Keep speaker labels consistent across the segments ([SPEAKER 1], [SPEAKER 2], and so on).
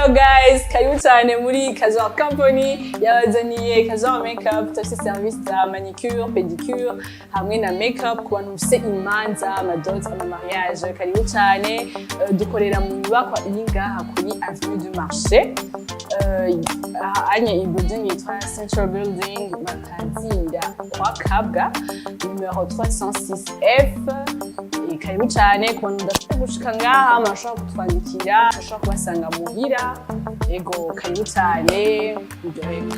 [SPEAKER 1] Hello guys, karibu cyane muri Kazwa Company yabazaniye Kazwa Makeup, tufite service za manicure, pedicure hamwe na makeup ku bantu bafite imanza, amadote, amamariage. Karibu cyane, dukorera mu nyubako iri ngaha kuri Avenue du Marché. Anye building yitwa Central Building Makanzinda kwa Kabga numero 306F. Karibu cyane ku bantu badafite gushika ngaha, mashobora kutwandikira, mashobora kubasanga muhira. Ego karibu cyane, muryoherwe.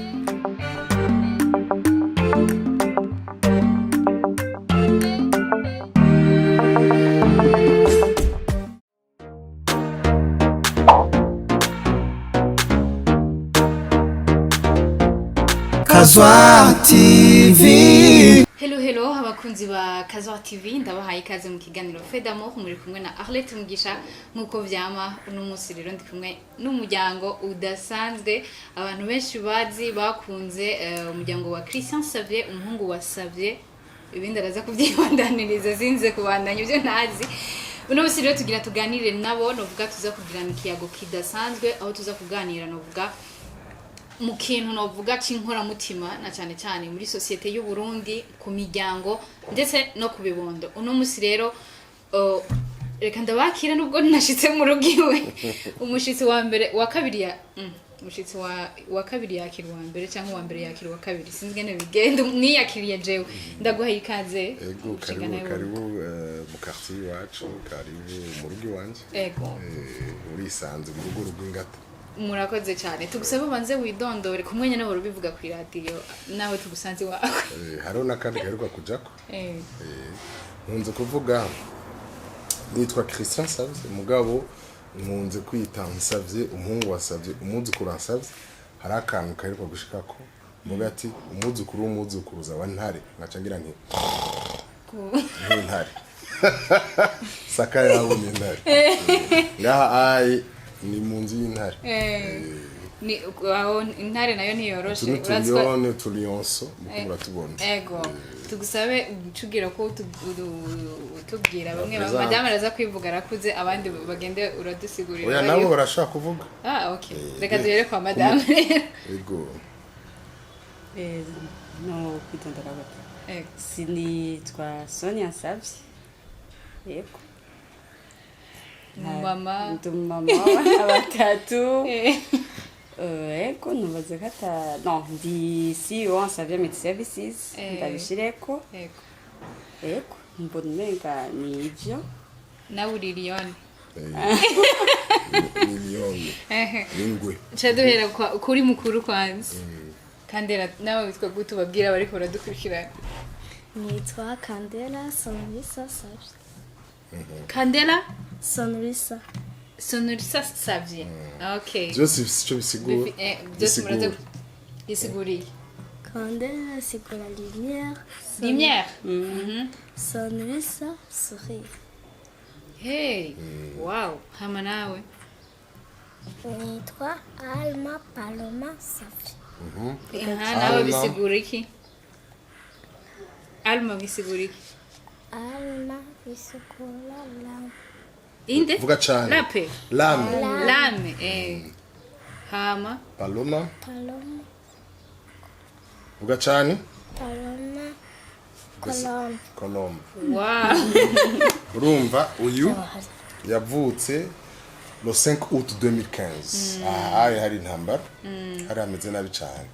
[SPEAKER 2] Kazwa TV.
[SPEAKER 3] Hello abakunzi ba Kazwa TV, ndabahaye ikaze mu kiganiro Fedamo, muri kumwe na Arlette Mugisha nkuko vyama. Uno munsi rero ndi kumwe n'umuryango udasanzwe abantu benshi bazi bakunze, umuryango wa Christian Xavier, umuhungu wa Xavier. Ibindi araza kubyibandaniriza zinze kubandanya ibyo ntazi. Uno munsi rero tugira tuganire nabo, novuga tuza kugirana ikiyago kidasanzwe, aho tuza kuganira novuga mu kintu novuga cinkora mutima na cyane cyane muri societe y'u Burundi, ku miryango ndetse no ku bibondo. Uno munsi rero reka ndabakira nubwo nashitse mu rugiwe. Umushitsi wa mbere wa kabiri ya umushitsi wa kabiri yakira wa mbere cyangwa wa mbere yakira wa kabiri, sinzi ngene bigenda, niyakiriye jewe. Ndaguhaye ikaze.
[SPEAKER 4] Ego karibu mu quartier wacu, karibu mu rugi wanje.
[SPEAKER 3] Ego
[SPEAKER 4] urisanze mu rugo rw'ingata.
[SPEAKER 3] Murakoze cyane, tugusaba banze widondore kumwenya naho rubivuga ku radio nawe tugusanze wawe.
[SPEAKER 4] Haro nakandi gaheruka kujako. Nkunze kuvuga nitwa Christian Xavier, mugabo nkunze kwita Xavier, umuhungu wa Xavier, umuzukuru wa Xavier. Hari akantu kaheruka gushikako muga ati umuzukuru w'umuzukuruza wa Ntare, ngacangira nti Ntare saka yawo ni Ntare ngaha ai ni munzi y'Intare.
[SPEAKER 3] Ni aho Intare nayo niyoroshe,
[SPEAKER 4] urazwa tulionso mukura tubona.
[SPEAKER 3] Ego tugusabe cugira ko tubwira bamwe madame araza kwivuga arakuze, abandi bagende uradusigurira.
[SPEAKER 4] Oya nabo barashaka kuvuga.
[SPEAKER 3] Okay, reka duhere kwa madame.
[SPEAKER 4] Ego
[SPEAKER 5] no kwitondera gato. Sinitwa Sonia Xavier. Yego.
[SPEAKER 3] Mama
[SPEAKER 5] batatu. Eko nubaze kata non di CEO Xavier Med Services ndabishireko. Eko mbonenga ni ivyo
[SPEAKER 3] na Liliane.
[SPEAKER 4] Liliane ingwe
[SPEAKER 3] Chaduhera kuri mukuru kwanza. Kandera nawe witwa gute babwira bariko baradukurikirana?
[SPEAKER 6] Nitwa Kandela Sonorisa Xavier.
[SPEAKER 3] Kandela
[SPEAKER 6] Sonorisa
[SPEAKER 3] Xavier. Okay.
[SPEAKER 4] Joseph sicho bisigura.
[SPEAKER 3] Joseph bisiguri.
[SPEAKER 6] Kandela sigura lumière.
[SPEAKER 3] Lumière.
[SPEAKER 6] Sonorisa sourire.
[SPEAKER 3] Hey. Wow. Hama nawe?
[SPEAKER 6] Nitwa Alma Paloma Xavier.
[SPEAKER 3] Nawe bisiguri ki? Alma bisiguri ki?
[SPEAKER 6] Alma bisigura lam.
[SPEAKER 3] Inde?
[SPEAKER 4] Vuga cyane.
[SPEAKER 3] Lape. Lame. Hama.
[SPEAKER 4] Paloma.
[SPEAKER 6] Paloma.
[SPEAKER 4] Vuga cyane.
[SPEAKER 6] Paloma. Colombe.
[SPEAKER 3] Wow.
[SPEAKER 4] Urumva uyu yavutse le 5 août 2015. Hari intambara. Hari ameze nabi cyane.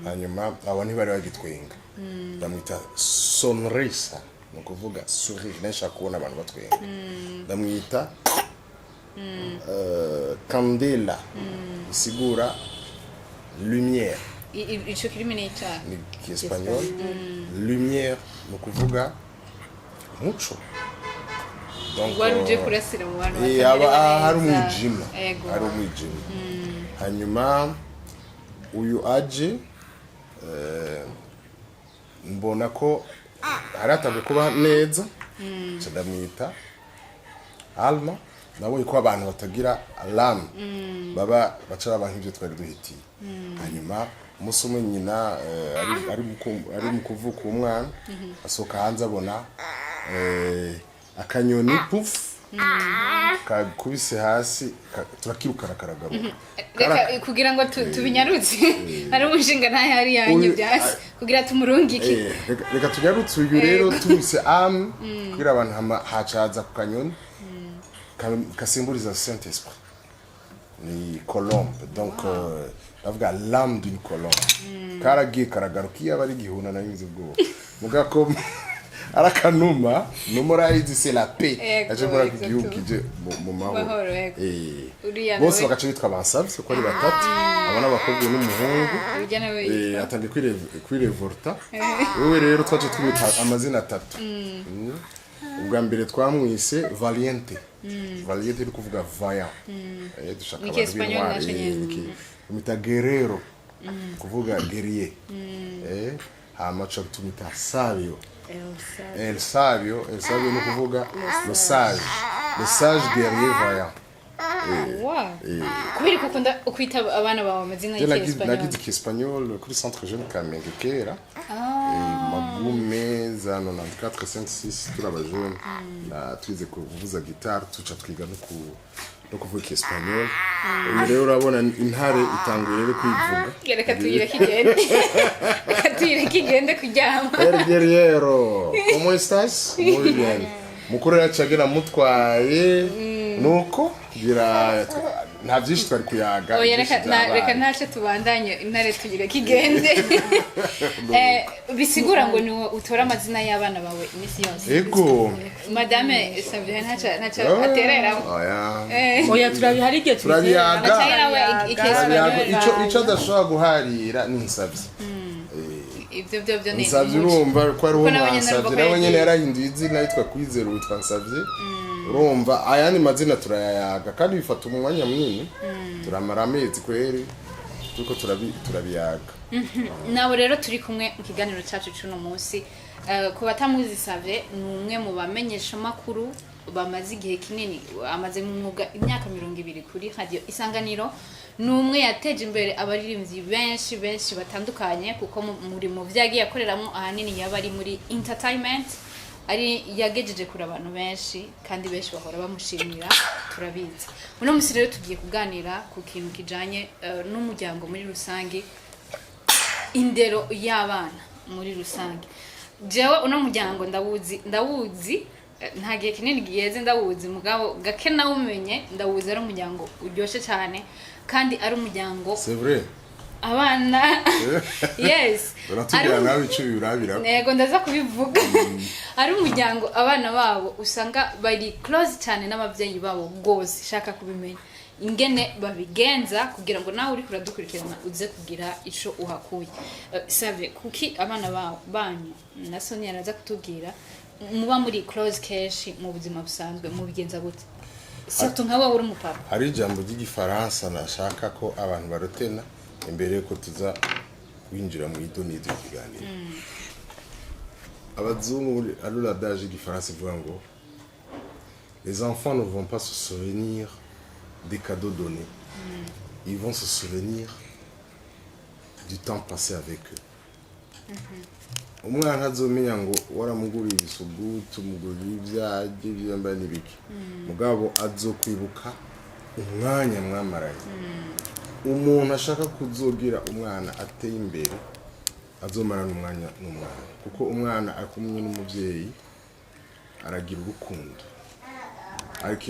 [SPEAKER 4] Hanyuma abo ntibari bagitwenga. Ndamwita Sonorisa. Nukuvuga sourire, nesha kubona abantu batwenga. Ndamwita Candela, sigura lumière.
[SPEAKER 3] Ico kirimi ni cha
[SPEAKER 4] ni kiespanyol. Lumière nukuvuga muco.
[SPEAKER 3] Donc waruje kurasira mu bantu
[SPEAKER 4] hari umwijima. Hari umwijima. Hanyuma uyu aje mbona ko haratabwe kuba neza, ndamwita Alma. Nabonye ko abantu batagira alarm baba bacara abantu ibyo twari duhitiye. Hanyuma umunsi umwe nyina ari mu kuvuka umwana asoka hanze abona akanyoni puff kakubise hasi turakirukana karagaruka
[SPEAKER 3] reka kugira ngo tubinyarutse ari umushinga ntayo hari yanyu byasi kugira tumurungike
[SPEAKER 4] reka tunyarutse uyu rero tubise am kugira abantu hacaza ku kanyoni kasimboliza Saint Esprit ni colombe donc bavuga l'âme d'une colombe karagiye karagaruka iyo abari gihuna na yinze bwo mugako arakanuma numurayizi c'est la paix aje muri igihugu kije mu mahoro bose bagace bitwa bansavye ko ari batatu abana bakobwa n'umuhungu atangiye kwirevolta wewe rero twaje twita amazina atatu ubwa mbere twamwise Valiente Valiente iri kuvuga vaillant dushaka abantu umita guerrero kuvuga guerrier hamacha tumita Savio El Savio no kuvuga le sage guerrier vaillant
[SPEAKER 3] kubera ko ukunda ukwita abana bawe amazina y'Icyespanyola
[SPEAKER 4] nagize Icyespanyola kuri centre jeune Kamenge kera magume za 94 56 turabajone na twize kuvuza guitar tuca twiga no kuvuga Icyespanyola rero urabona intare itanguye rero kwivuga
[SPEAKER 3] reka tuyire kigende kujyama
[SPEAKER 4] El guerriero ¿cómo estás? Muy bien mukuru yacagera mutwaye nuko gira nta byinshi twari kuyaga
[SPEAKER 3] oya reka ntace tubandanye intare tugire kigende bisigura ngo ni utora amazina y'abana bawe imisi yose
[SPEAKER 4] ego
[SPEAKER 3] madame Savio ntaca aterera
[SPEAKER 5] oya turabihari igihe
[SPEAKER 4] turabiyaga ico adashobora guharira ni Nsavye
[SPEAKER 3] ibyo ni
[SPEAKER 4] Nsavye urumva ko ari uwo Nsavye nawe nyene yarahinduye izina yitwa Kwizera witwa Nsavye urumva ayandi mazina turayayaga kandi bifata umwanya munini turamara amezi kweri tuko turabiyaga
[SPEAKER 3] nawe rero turi kumwe mu kiganiro cyacu cy'uno munsi ku batamuzi Savio ni umwe mu bamenyesha makuru bamaze igihe kinini amaze mu mwuga imyaka 20 kuri radio Isanganiro ni umwe yateje imbere abaririmbyi benshi batandukanye kuko muri mu vyagiye akoreramo ahanini yabari muri entertainment ari yagejeje kuri abantu benshi kandi benshi bahora bamushimira turabizi uno musi rero tugiye kuganira ku kintu kijanye n'umuryango muri rusange indero y'abana muri rusange jewe uno muryango ndawuzi nta gihe kinini giheze ndawuzi mugabo gake nawe umenye ndawuzi ari umuryango uryoshe cyane kandi ari umuryango
[SPEAKER 4] c'est vrai
[SPEAKER 3] abana yes
[SPEAKER 4] uratubwira nawe ico birabira
[SPEAKER 3] nego ndaza kubivuga ari umuryango abana babo usanga bari close cyane n'abavyeyi babo gose shaka kubimenya ingene babigenza kugira ngo nawe uri kuradukurikirana uze kugira ico uhakuye Savio kuki abana banyu na Sonia araza kutubwira muba muri close cash mu buzima busanzwe mu bigenza gute surtout nka wawe uri umupapa
[SPEAKER 4] hari ijambo ry'igifaransa nashaka ko abantu barotena imbere ko tuza winjira mu idoni ry'ikiganiro abazungu alula daje igifaransa ivuga ngo les enfants ne vont pas se souvenir des cadeaux donnés ils vont se souvenir du temps passé avec eux umwana azomenya ngo waramuguriye ibisugutu muguriye ibyaje byamba nibiki mugabo azokwibuka umwanya mwamaranye umuntu ashaka kuzogira umwana ateye imbere azomarana umwanya n'umwana kuko umwana akumwe n'umuvyeyi aragira urukundo ariko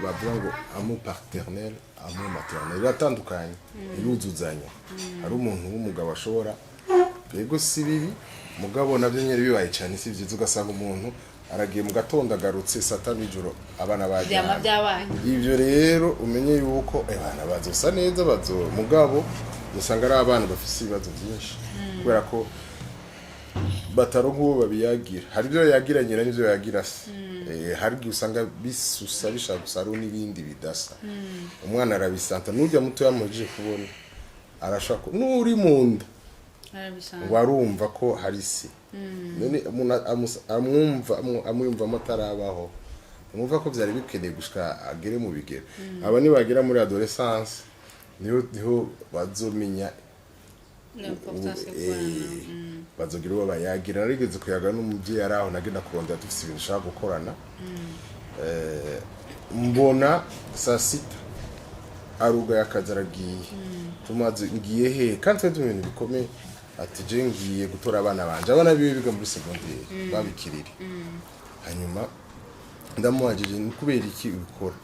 [SPEAKER 4] bavuga ngo amour paternel amour maternel biratandukanye iruzuzanya ari umuntu w'umugabo ashobora yego si bibi mugabo navyo nyeri bibaye cyane si byiza ugasanga umuntu aragiye mu gatondo agarutse sata n'ijoro abana bajyana ivyo rero umenye yuko abana bazosa neza mugabo usanga ari abana bafise ibibazo byinshi kubera ko bataronka uwo babiyagira hari byo yagiranye n'ivyo yagira se hari usanga bisusa bishaka gusaro n'ibindi bidasa umwana arabisanta n'ujya muto yamujije kubona arashaka n'uri munda warumva ko hari si none amwumva amatarabaho umva ko byari bikeneye gushika agere mu bigero aba ni bagera muri adolescence niho bazomenya bazogira uwo bayagira narigeze kuyaga n'umuvyeyi araho nagenda kurondera dufise ibintu shaka gukorana mbona saa sita aruga y'akazi aragiye tumaze ngiye he kandi twe ibintu bikomeye ati je ngiye gutora abana banje abana biwe biga muri secondaire babikirira hanyuma ndamuhagije ni kubera iki ubikora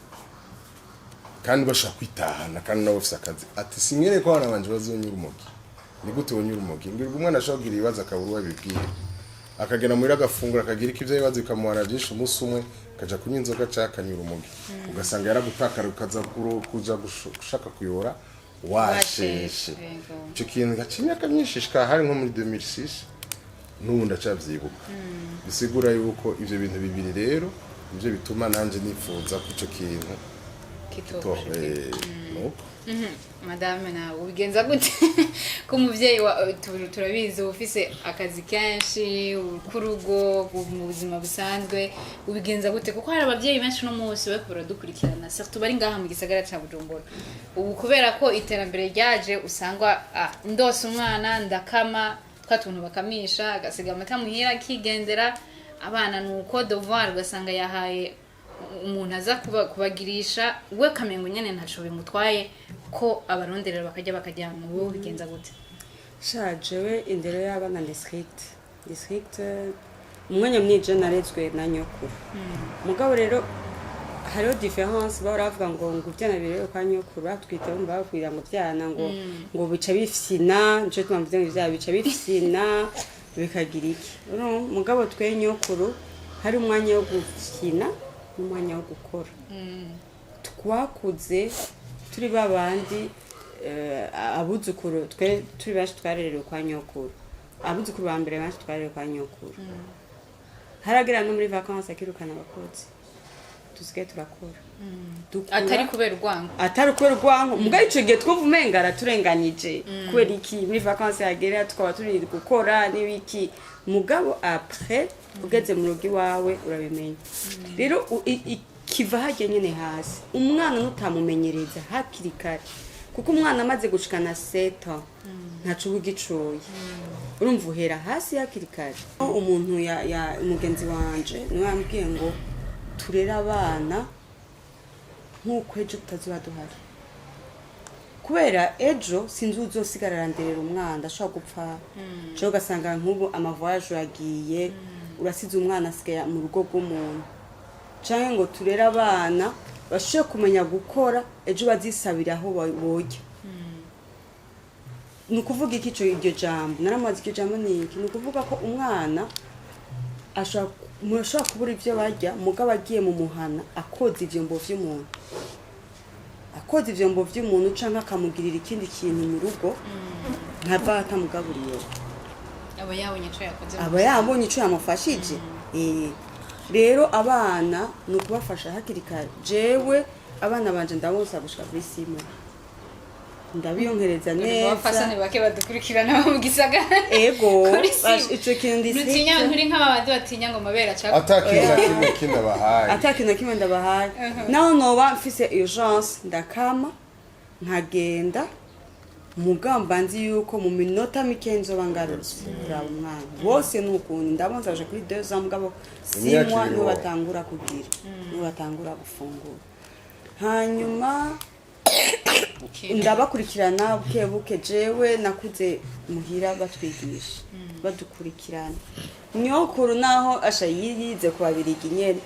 [SPEAKER 4] kandi bashaka kwitahana kandi nabo bafise akazi ati sinkere ko abana banje bazonyura umogi ni gute wonyura umogi ngira umwana ashobora kugira ibibazo akabura wabibwiye akagena muri agafungura akagira ikivyo bibazo bikamuhana byinshi umunsi umwe kaja kunywa inzoga cakanyura umugi ugasanga yaragutakara ukaza kuja gushaka kuyora washeshe ico kintu gacimyaka myinshi shika hari nko muri 2006 n'ubu ndacavyibuka bisigura yuko ivyo bintu bibiri rero ivyo bituma nanje nifuza ko ico kintu
[SPEAKER 3] madame na ubigenza gute ko muvyeyi turabizi ufise akazi kenshi kurugo mu buzima busanzwe ubigenza gute kuko hari abavyeyi benshi no munsi bakora dukurikirana surtout bari ngaha mu gisagara ca Bujumbura ubu kubera ko iterambere ryaje usangwa ndose umwana ndakama twatuntu bakamisha agasiga amata muhira kigendera abana nuko devoir ugasanga yahaye umuntu aza kubagirisha we kamengo nyene ntaco bimutwaye ko abaronderera bakajya mu bo bigenza gute
[SPEAKER 5] shajewe indero y'abana district umwanya mwije narezwe na nyokuru mugabo rero hariho difference baravuga ngo byana birero kwa nyokuru batwite bumva bakwira ngo byana ngo bica bifyina nico twamvuze ngo bya bica bifyina bikagira iki mugabo twe nyokuru hari umwanya wo gukina n'umwanya wo gukora twakuze turi babandi abuzukuru twe turi bashi twarerewe kwa nyokuru abuzukuru ba mbere bashi twarerewe kwa nyokuru haragera no muri vacances akirukana abakozi tusigaye turakora
[SPEAKER 3] atari kubera
[SPEAKER 5] urwango mugaye ico gihe twumva umenga araturenganyije kubera iki muri vacances yagera tukaba turi gukora n'ibiki mugabo après ugeze mu rugi wawe urabimenya rero kiva hajye nyene hasi umwana nutamumenyereza hakiri kare kuko umwana amaze gushikana 7 ans ntacu bugicuye urumva uhera hasi hakiri kare umuntu ya umugenzi wanje niwe yambwiye ngo turera abana nkuko ejo tutaziba duhari kubera ejo sinzi uzosigarara nderera umwana ashobora gupfa cyo gasanga nk'ubu amavoyage yagiye urasize umwana asigaye mu rugo rw'umuntu canke ngo turera abana bashoboye kumenya gukora ejo bazisabira aho bojya ni ukuvuga iki cyo iryo jambo naramaze iryo jambo ni iki ni ukuvuga ko umwana ashobora kubura ibyo barya mugabo agiye mu muhana akoza ivyombo vy'umuntu canke akamugirira ikindi kintu mu rugo ntava atamugaburiye aba yabonye ico yamufashije rero abana ni ukubafasha hakiri kare jewe abana banje ndabonsa gushika kuri sima ndabiyongereza neza
[SPEAKER 3] abafasane bake badukurikirana mu gisagara
[SPEAKER 5] ego ico kintu
[SPEAKER 3] nutinya nturi nk'abandi batinya ngo mabera cyako
[SPEAKER 4] atakintu
[SPEAKER 5] kimwe ndabahaye naho noba mfise urgence ndakama nkagenda mugamba nzi yuko mu minota mike nzoba ngarutse kuraba umwana bose nukuntu ndabonza aje kuri 2 ans mugabo simwa no batangura kugira no batangura gufungura hanyuma ndabakurikirana buke jewe nakuze muhira batwigisha badukurikirana nyokuru naho asha yirize kubabirigi nyene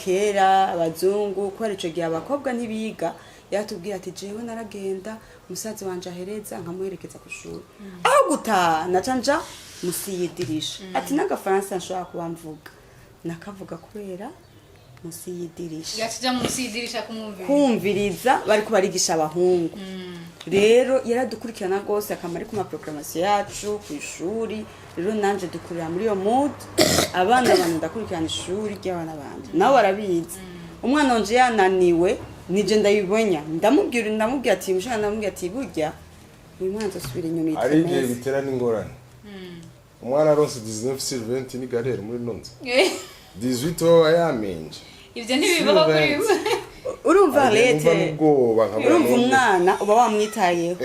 [SPEAKER 5] kera abazungu ko arico gihe abakobwa ntibiga yatubwira ati jewe naragenda musazi wanje ahereza nkamuherekeza ku shuri aho gutaha nacanja musiyidirisha ati n'agafaransa nshobora kuba mvuga nakavuga kubera musiyidirisha
[SPEAKER 3] yatija musiyidirisha
[SPEAKER 5] kumviriza bari kubarigisha abahungu rero yaradukurikirana gose akamari ku maprogrammation yacu ku ishuri rero nanje dukurira muri yo mood abana ndakurikirana ishuri ry'abana bandi nawe barabizi umwana wanje yananiwe nije ndayibonya ndamubwira ati mushana ndamubwira ati burya uyu mwana azosubira inyuma
[SPEAKER 4] itemeza ari je bitera n'ingorane umwana aronse 19 sur 20 ni galère muri nonze 18 ans ayamenje
[SPEAKER 3] ivyo ntibibaho kuri
[SPEAKER 5] urumva lete urumva umwana uba wamwitayeho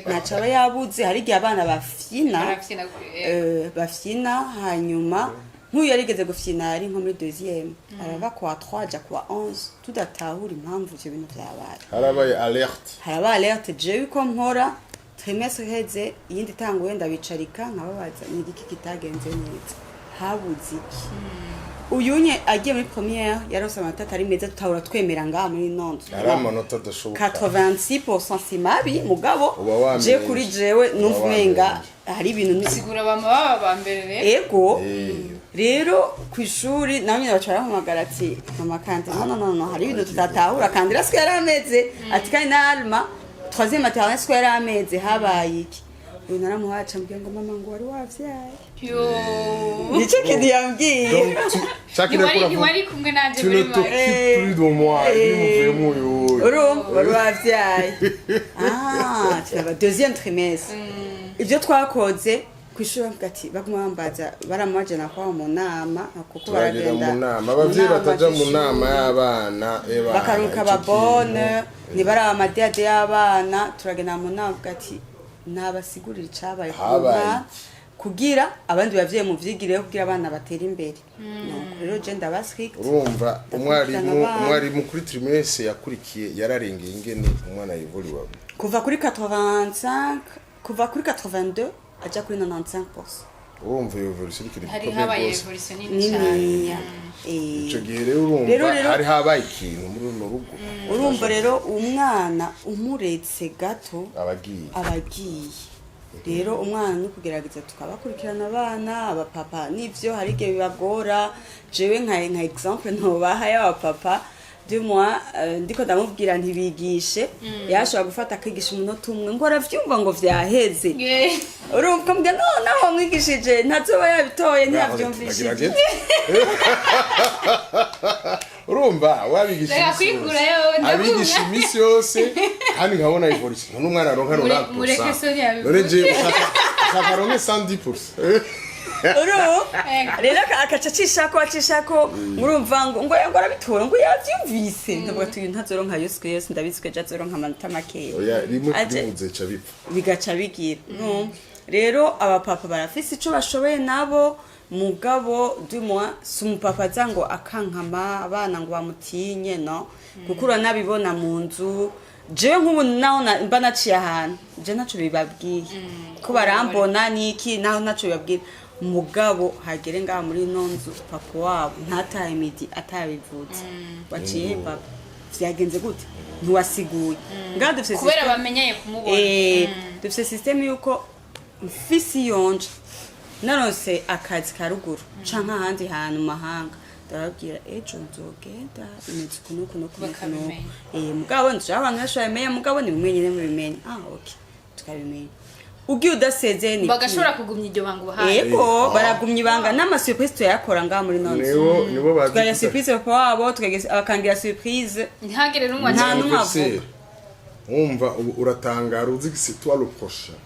[SPEAKER 5] nacaba yabuze hari igihe abana bafyina hanyuma nk'uyu yarigeze gufyina ari nko muri deuxième arava kwa 3 aja kwa 11 tudatahura impamvu ivyo bintu vyabaye
[SPEAKER 4] harabaye alerte
[SPEAKER 5] harabaye alerte jewe ko nkora trimestre heze iyindi tango wenda bicarika nkababaza ni iki kitagenze neza habuze iki uyunye agiye muri première yarose amanota atari meza tutahura twemera ngaha muri nonde
[SPEAKER 4] ari amanota adashoboka
[SPEAKER 5] 86% simabi mugabo je kuri jewe numva umenga hari ibintu
[SPEAKER 3] sigura baba ba mbere
[SPEAKER 5] ego rero kwishuri nawe nyine bacara bahamagara ati mama kandi no hari ibintu tutatahura kandi raswe yarameze ati kandi na Alma troisième maternelle siko yarameze habaye iki uyu naramuhaca mbwiye ngo mama ngo wari wavyaye
[SPEAKER 3] yo
[SPEAKER 5] nico kidi yambwiye
[SPEAKER 3] wari kumwe nanje muri
[SPEAKER 4] tu plus de moi
[SPEAKER 5] wari wavyaye cyaba deuxième trimestre ibyo twakoze kwishura ngati baguma bambaza baramajana kwa mu nama kuko baragenda
[SPEAKER 4] mu nama abavyeyi bataja mu nama y'abana
[SPEAKER 5] bakaruka babone ni bara amadiade y'abana turagenda mu nama ngati nabasigurira icabaye kugira abandi bavyeyi mu vyigire kugira abana batera imbere nuko rero je ndabasrict
[SPEAKER 4] urumva umwarimu kuri trimestre yakurikiye yararengeye ingene umwana yivuriwa
[SPEAKER 5] kuva kuri 85 kuva kuri 82 aja kuri 95%.
[SPEAKER 4] Urumva iyo evolution ikiri
[SPEAKER 3] hari habaye evolution nini cyane.
[SPEAKER 4] Ico gihe rero urumva hari habaye ikintu muri runo rugo.
[SPEAKER 5] Urumva rero umwana umuretse gato abagiye. Rero umwana no kugerageza tukabakurikirana abana abapapa nivyo hari igihe bibagora jewe nka exemple ntobaha y'abapapa du mois ndiko ndamubwira ntibigishe yashobora gufata akigisha umunota umwe ngo aravyumva ngo vyaheze urumva mbwa naho mwigishije ntazoba yabitoye ntiyavyumvishije
[SPEAKER 4] urumva wabigishije abigisha imisi yose kandi nkabona evolution n'umwana aronka runaka
[SPEAKER 3] mureke Sonia
[SPEAKER 4] reje ushaka 110%.
[SPEAKER 5] Rero akacacishako murumva ngo arabitora ngo yavyumvise ndavuga tuyu ntazoronka yose ndabitswe jazoronka amanota make
[SPEAKER 4] oya rimwe bivuze ca bipfa
[SPEAKER 5] bigaca bigira rero abapapa barafise ico bashoboye nabo mugabo du mois sumupapa zango akankama abana ngo bamutinye no kukura nabibona mu nzu je nk'ubu naho mba naciye ahantu je naco bibabwiye ko barambona niki naho naco bibabwiye mugabo hagere ngaha muri nonzu papa wabo ntataye midi atabivutse waciye papa vyagenze gute ntiwasiguye ngaha dufise
[SPEAKER 3] kubera bamenyeye kumubona
[SPEAKER 5] dufise system yuko mfisi yonje narose akazi ka ruguru canke ahandi hantu mahanga ndababwira ejo nzogenda imeze kuno mugabo nje abantu bashobora mugabo ni mwenyene mubimenye okay tukabimenya ugiye udasezeye ni
[SPEAKER 3] bagashobora kugumya iryo banga bahaye
[SPEAKER 5] yego baragumya ibanga n'ama surprise tuyakora ngaha muri none
[SPEAKER 4] nibo bazi
[SPEAKER 5] tukaya surprise papa wabo abakangira surprise
[SPEAKER 3] ntihagire n'umwe
[SPEAKER 5] nta numwe avuga
[SPEAKER 4] umva uratangara uzi que c'est toi le prochain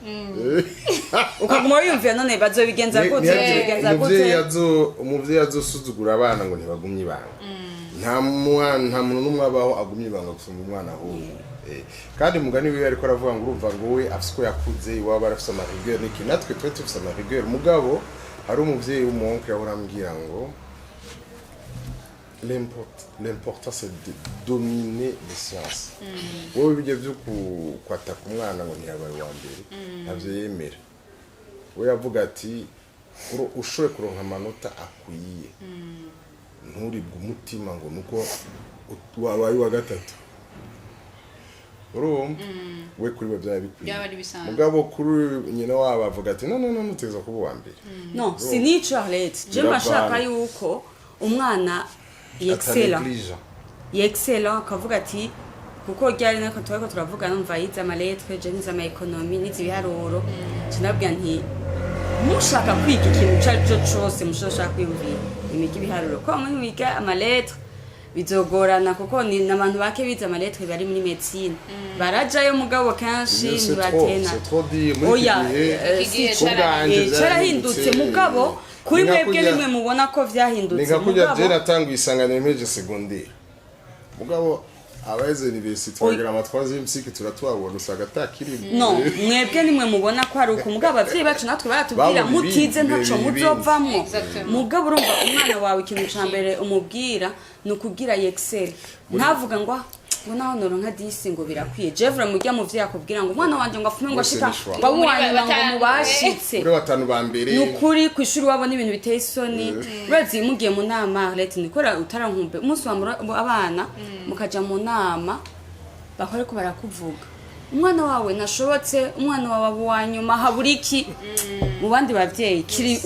[SPEAKER 5] ukaguma wiyumvira none bazobigenza gute
[SPEAKER 4] umuvyeyi azosuzugura abana ngo ntibagumye ibanga nta muntu n'umwe abaho agumye ibanga gusumba umwana ahubwo kandi mugani wiwe ariko aravuga ngo urumva ngo we afise ko yakuze iwaba arafise amarigueur niki natwe twe tufise amarigueur mugabo hari umuvyeyi w'umuhonke yahora ambwira ngo l'important c'est de dominer les sciences wowe bijye byo kwataka umwana ngo ntiyabaye wa mbere navyo yemera we yavuga ati ushoboye kuronka amanota akwiye nturibwe umutima ngo nuko wabaye wa gatatu urumva we kuri we byaba bikwiye mugabo kuri nyina wabo avuga ati no teza kuba wa mbere
[SPEAKER 5] no sini Charlotte je bashaka yuko umwana excellent kavuga ati kuko ryari nako twako turavuga numva yiza amalettre je niza ama economy nizi biharuro kinabwira nti mushaka kwiga ikintu cyaco cyose mushaka kwiyumvira imigi biharuro ko muri wiga amalettre bizogorana kuko ni nabantu bake biza amalettre bari muri medicine barajayo mugabo kanshi ntibatena oya cyarahindutse mugabo kuri mwebwe nimwe mubona ko vyahindutse
[SPEAKER 4] mugabo je natanguye isanganiro meje secondaire mugabo abaheze university bagira amatwazi y'imsiki turatwabona usanga atakirimo
[SPEAKER 5] no mwebwe nimwe mubona ko ari uko mugabo abavyeyi bacu natwe baratubwira mutize ntaco muzovamwo mugabo urumva umwana wawe ikintu ca mbere umubwira ni ukugira yexcel ntavuga ngo naho noronka 10 ngo birakwiye jevre mujya mu vye yakubwira ngo umwana wanje ngo afume ngo ashika babuwanyuma ngo mubashitse
[SPEAKER 4] kuri batanu ba mbere
[SPEAKER 5] nukuri kwishuri wabona ibintu biteye isoni urazi mugiye mu nama leta nikora utarankumbe umunsi wa abana mukaja mu nama bakore ko barakuvuga umwana wawe nashobotse umwana wawe wanyuma haburiki mu bandi bavyeyi kiri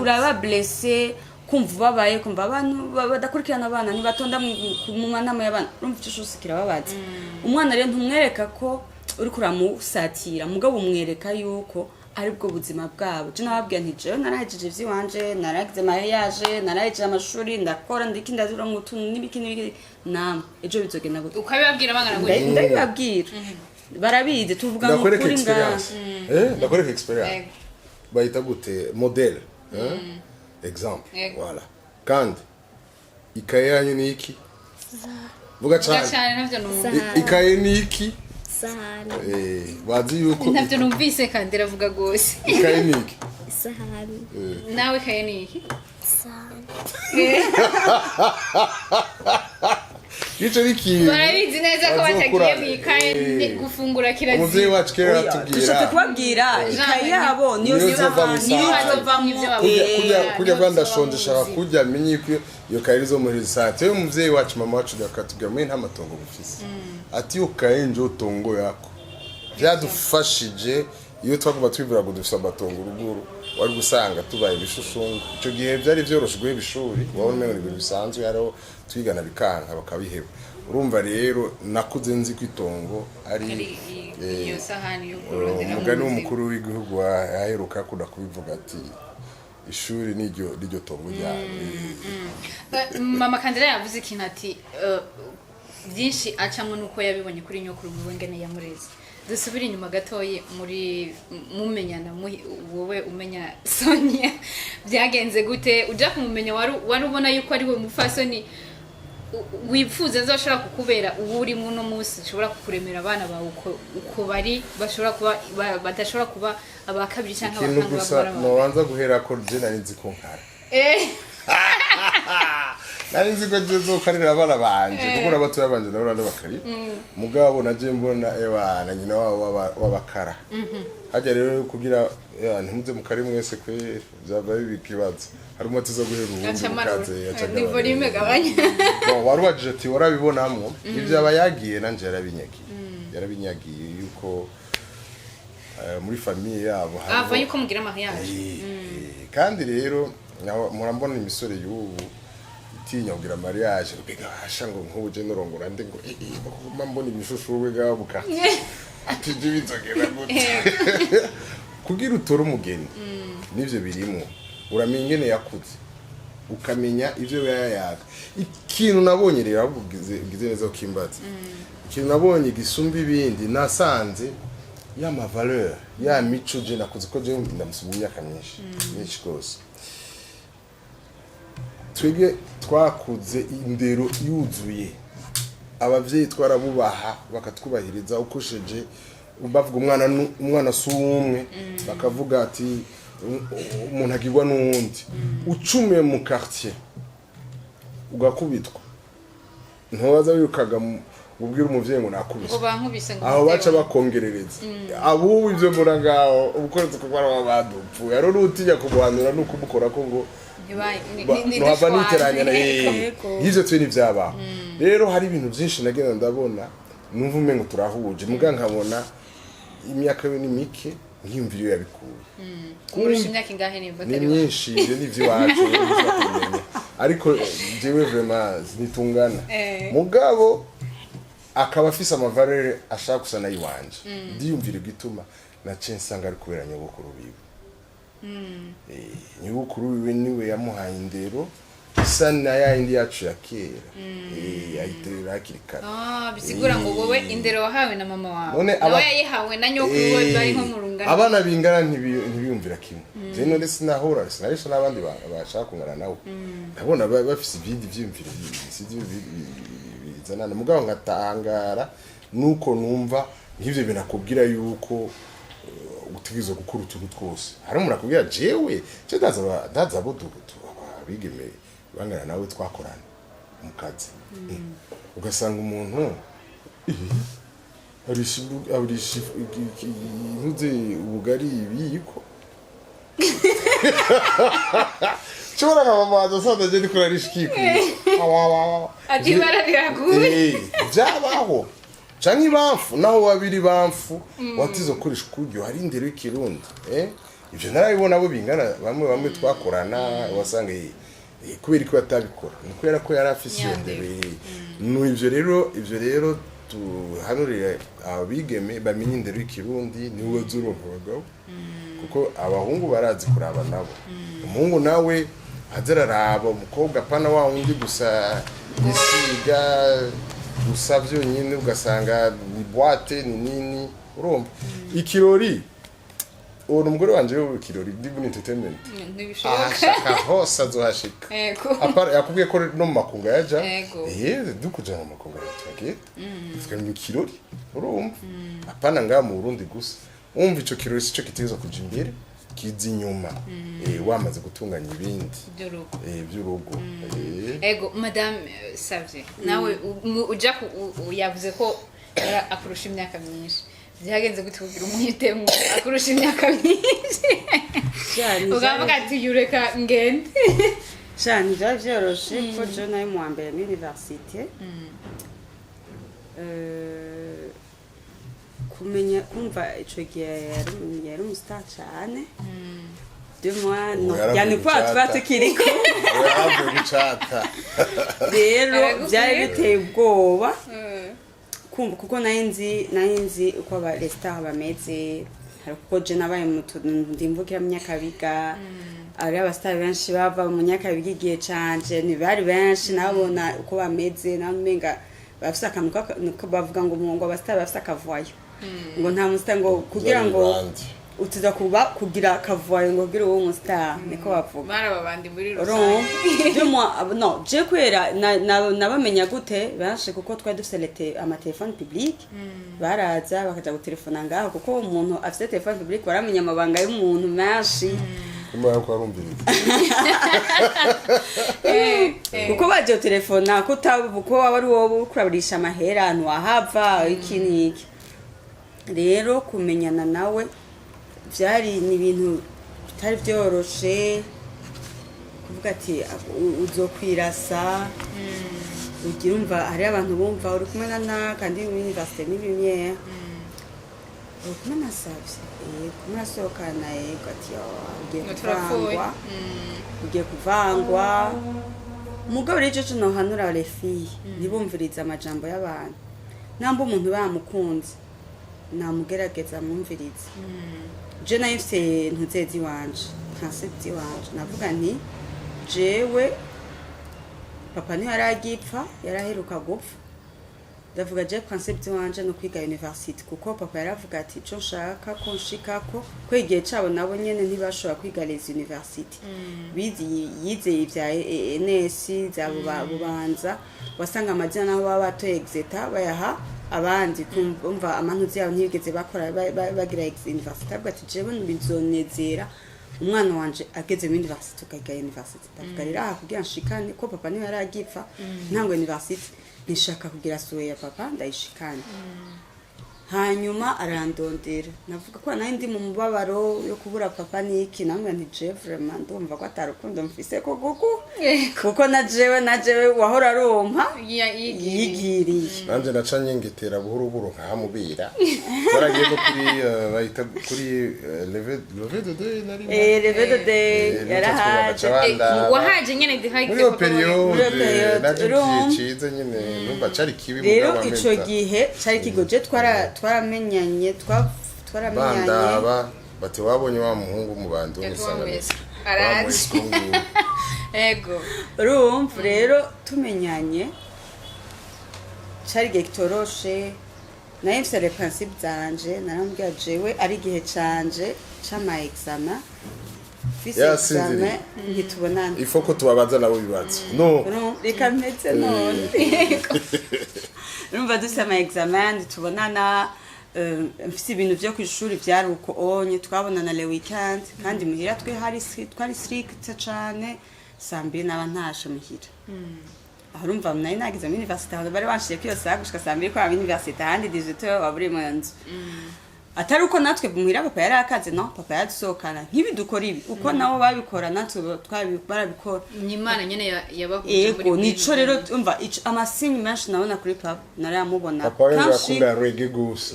[SPEAKER 5] uraba blessé kumva babaye kumva abantu badakurikirana abana nibatonda mu nama y'abana urumva cyose kirababaza umwana rero ntumwereka ko uri kuramusatira mugabo umwereka yuko aribwo buzima bwabo je nababwiye nti je narahejije ivy'iwanje naragize mariage narahejije amashuri ndakora ndikindazura mu tuntu n'ibiki nama ejo bizogenda gute
[SPEAKER 3] ukabibabwira bangana ngo
[SPEAKER 5] ndabibabwira barabizi tuvuga ngo kuri nga
[SPEAKER 4] ndakoreka experience bayita gute model exemple voilà kandi ikaye yanyu ni iki vuga cyane
[SPEAKER 3] navyo numva
[SPEAKER 4] ikaye ni iki
[SPEAKER 6] Sahani.
[SPEAKER 4] bazi yuko
[SPEAKER 3] navyo numvise kandi ravuga gose
[SPEAKER 4] ikaye ni iki
[SPEAKER 6] Sahani.
[SPEAKER 3] nawe kaye ni iki
[SPEAKER 6] Sahani.
[SPEAKER 4] Ico rikiye
[SPEAKER 3] barabizi neza ko batagiye mwikaye gufungura
[SPEAKER 4] umuvyeyi
[SPEAKER 3] kirazira
[SPEAKER 4] wacu kera
[SPEAKER 5] dushatse
[SPEAKER 4] atubwira
[SPEAKER 5] kubabwira ikaye yabo niyo
[SPEAKER 4] kurya bandashonje shaka kurya menye ko iyo kaye zo muri sante yo muvyeyi wacu mama wacu yakatubwira mwe nta matongo bufise ati yo kaye njo tongo yako byadufashije iyo twaguma twibura ngo dufise amatongo uruguru wari gusanga tubaye ibishushungu ico gihe byari byoroshwe ibishuri wabona mwe ibintu bisanzwe yaro twigana bikanka bakabiheba urumva rero nakuze nzi kwitongo ari
[SPEAKER 3] iyo sahani yo kurondera
[SPEAKER 4] umugani w'umukuru w'igihugu aheruka kuda kubivuga ati ishuri niryo tongo ryawe
[SPEAKER 3] mama Kandira yavuze ikintu ati byinshi acamwe nuko yabibonye kuri nyokuru mu wengene yamureze dusubira inyuma gatoye muri mumenyana wowe umenya Sonia byagenze gute uja kumumenya wari ubona yuko ari we mufasoni wifuza azoshobora kukubera ubu uri muno munsi ushobora kukuremera abana bawe uko bari bashobora kuba badashobora kuba abakabiri cyangwa
[SPEAKER 4] abakanga bakora nobanza guhera ko je nari nzi ko nkara nari nzi ko jezo karira abana banje kuko nabatuye banje nabo bakari mugabo naje mbona na nyina wabakara hajya rero kugira ntimuze mukari mwese kwe byaba bikibazo hari umuti zo guhera ubundi mukaze yacaga
[SPEAKER 3] ni volume gabanya
[SPEAKER 4] warubajije ati warabibonamwo ibyo abayagiye nanje yarabinyagiye yuko muri famille yabo
[SPEAKER 3] ava yuko mugira mariage
[SPEAKER 4] kandi rero murambona imisore y'ubu itinya kugira mariage rubega hasha ngo nk'ubuje norongora ndi ngo mbona ibishushuwe gabuka ati je bizogera gute kugira utore umugeni nivyo birimo uramenya ingene yakuze ukamenya ivyo yayaga ikintu nabonye rero abugize neza ukimbaza ikintu nabonye gisumba ibindi nasanze ya ma valeur ya mico je nakuze ko je ndamusumye imyaka myinshi gose twege twakuze indero yuzuye abavyeyi twarabubaha bakatwubahiriza ukosheje bavuga umwana sumwe bakavuga ati umuntu agirwa n'uwundi ucume mu quartier ugakubitwa ntobaza wirukaga ubwira umuvyeyi ngo nakubise aho baca bakongerereza abubu ivyo mbona ngaho ubukoretse ko bara badupfu yaro rutinya kubuhanura nuko mukora ko ngo ntibava niteranya na y'ivyo twe nivyabaho rero hari ibintu byinshi nagenda ndabona numva umengo turahuje muga nkabona imyaka yo ni mike nkiyumvira yabikuye
[SPEAKER 3] kurusha imyaka ingahe nimba
[SPEAKER 4] ni myinshi ibyo nivyo wacu ariko jewe vraiment nitungana mugabo akaba afise amavarere ashaka gusa nayi wanje ndiyumvira gituma naciye nsanga ari kubera nyogokuru biwe nyogokuru wiwe niwe yamuhaye indero isa na yindi yacu ya kera ayiterera hakiri kare
[SPEAKER 3] bisigura ngo wowe indero wahawe na mama wawe nawe yayihawe na nyokuru we bari nko mu rungano
[SPEAKER 4] abana bingana ntibiyumvira kimwe je none sinahura sinarisha n'abandi bashaka kungana nawe ndabona bafise ibindi vyiyumviro bizanana mugabo ngatangara nuko numva nk'ivyo binakubwira yuko utegerezwa gukora utuntu twose hari umuntu akubwira jewe je ndaza budubutu abigeme bangana nawe twakorana mu kazi ugasanga umuntu arisha intuze ubugari ibiko chora nka mama adosada je ndikora rishikiko
[SPEAKER 3] ati barabiraguye
[SPEAKER 4] byabaho canke bamfu naho babiri bamfu watizo koresha kuryo hari indero y'ikirundi ivyo narabibona bo bingana bamwe twakorana wasanga kubera ko batabikora ni kubera ko yari afise indero no ivyo rero tuhanurira abigeme bamenye indero y'ikirundi niwe zuronka abagabo kuko abahungu barazi kuraba nabo umuhungu nawe azararaba umukobwa pana wa undi gusa isiga gusa vyonyine ugasanga ni boîte ni nini urumva ikirori uwo umugore wanje wo ikirori Digun Entertainment ashaka hose azohashika apara yakubwiye ko no mu makunga yaja dukuja mu makunga yaje tukani ikirori urumva apana nga mu Burundi gusa umva ico kirori sico kiteza kuja imbere kizi nyuma wamaze gutunganya ibindi by'urugo
[SPEAKER 3] ego madame Savye nawe uja yavuze ko akurusha imyaka myinshi byagenze gutubwira umwitemo akurusha imyaka myinshi ugavuga ati yureka ngende
[SPEAKER 5] cyane byoroshe ko je nayo mu mbere muri université kumenya kumva ico gihe yari umustar cyane de moi no yani kwa twatukiriko
[SPEAKER 4] yaje gucata
[SPEAKER 5] rero byari biteye ubwoba kumva kuko nayenzi uko aba restaurant bameze hari kuko je nabaye ndimvukira mu Nyakabiga ari abastar benshi bava mu Nyakabiga igihe canje ni bari benshi nabona uko bameze namenga bafise akantu bavuga ngo ngo abastar bafise akavayo ngo nta mustar ngo kugira ngo utiza kuba kugira kavayo ngo gira uwo mustar niko bavuga
[SPEAKER 3] barababandi muri rusange
[SPEAKER 5] no je kwera nabamenya gute bashe kuko twari dufite amatelefone public baraza bakaja gutelefona ngaho kuko umuntu afite telefone public baramenya amabanga y'umuntu menshi
[SPEAKER 4] kumara ko arumbiriza
[SPEAKER 5] kuko baje telefona kutabuko wari wowe kuraburisha amahera ahantu wahava ikiniki rero kumenyana nawe byari ni ibintu bitari byoroshe kuvuga ati uzokwirasa ugira umva hari abantu bumva uri kumwe na kandi mu university ni bimwe uri kumwe na Savye kumurasohokana yego ati ugiye kuvangwa mugabo rero cyo no hanura les filles ntibumviriza amajambo y'abantu namba umuntu bamukunze namugerageza mwumviriza je nayifise ntuzezi wanje concept wanje navuga nti jewe papa ni yaragipfa yaraheruka gupfa ndavuga je concept wanje no kwiga university kuko papa yaravuga ati cyo nshaka ko nshikako ko igihe cabo nabo nyene ntibashobora kwiga les university bizi yize ivya NS zabo babubanza wasanga amajana naho baba to exeta bayaha abandi kumva amantuzi yabo ntibigeze bakora bagira university bwati jewe nibizonezera umwana wanje ageze mu university ukagiga university ndavuga rero aha kugira nshikane ko papa niwe yaragipfa ntango university nishaka kugira suwe ya papa ndayishikane hanyuma arandondera navuga ko nayo ndi mu mubabaro yo kubura papa niki namwe nti je vraiment ndumva ko atarukundo mfise ko kuko na jewe wahora rompa yigiriye
[SPEAKER 4] nanje nacanye ngetera buhuru nkahamubira baragiye ko kuri bayita kuri levé de deux nari
[SPEAKER 5] levé de deux yarahaje
[SPEAKER 3] wahaje nyene dihaye
[SPEAKER 4] muri periode naje cize nyene numva cari kibi mu
[SPEAKER 5] rero ico gihe cari kigoje twaramenyanye
[SPEAKER 4] bandaba bati wabonye wa muhungu mu bantu nisanga
[SPEAKER 3] arazi ego
[SPEAKER 5] urumva rero tumenyanye cari gitoroshe naye mfise les principes zanje narambwira jewe ari gihe canje c'ama examen fise
[SPEAKER 4] Yasinziriye.
[SPEAKER 5] examen ntitubonana
[SPEAKER 4] ifo ko tubabaza nabo bibazo no
[SPEAKER 5] reka mpetse none urumva dufise ama examen ntitubonana mfise ibintu vyo kw'ishuri vyari uko onye twabonana le weekend kandi muhira twari strict cane sambiri naba ntashe muhira aho urumva nari nagize mu university aho bari banshiye ko iyo saha gushika sambiri ko aba university ahandi 18 waburi mu nzu atari uko natwe muhira papa yari akaze no papa yadusohokana nk'ibidukora ibi uko nabo babikora natwe barabikora
[SPEAKER 3] Imana nyene yabahuje
[SPEAKER 5] ego nico rero umva amasinyi menshi nabona kuri papa naramubona
[SPEAKER 4] papa we yakunda reggae gusa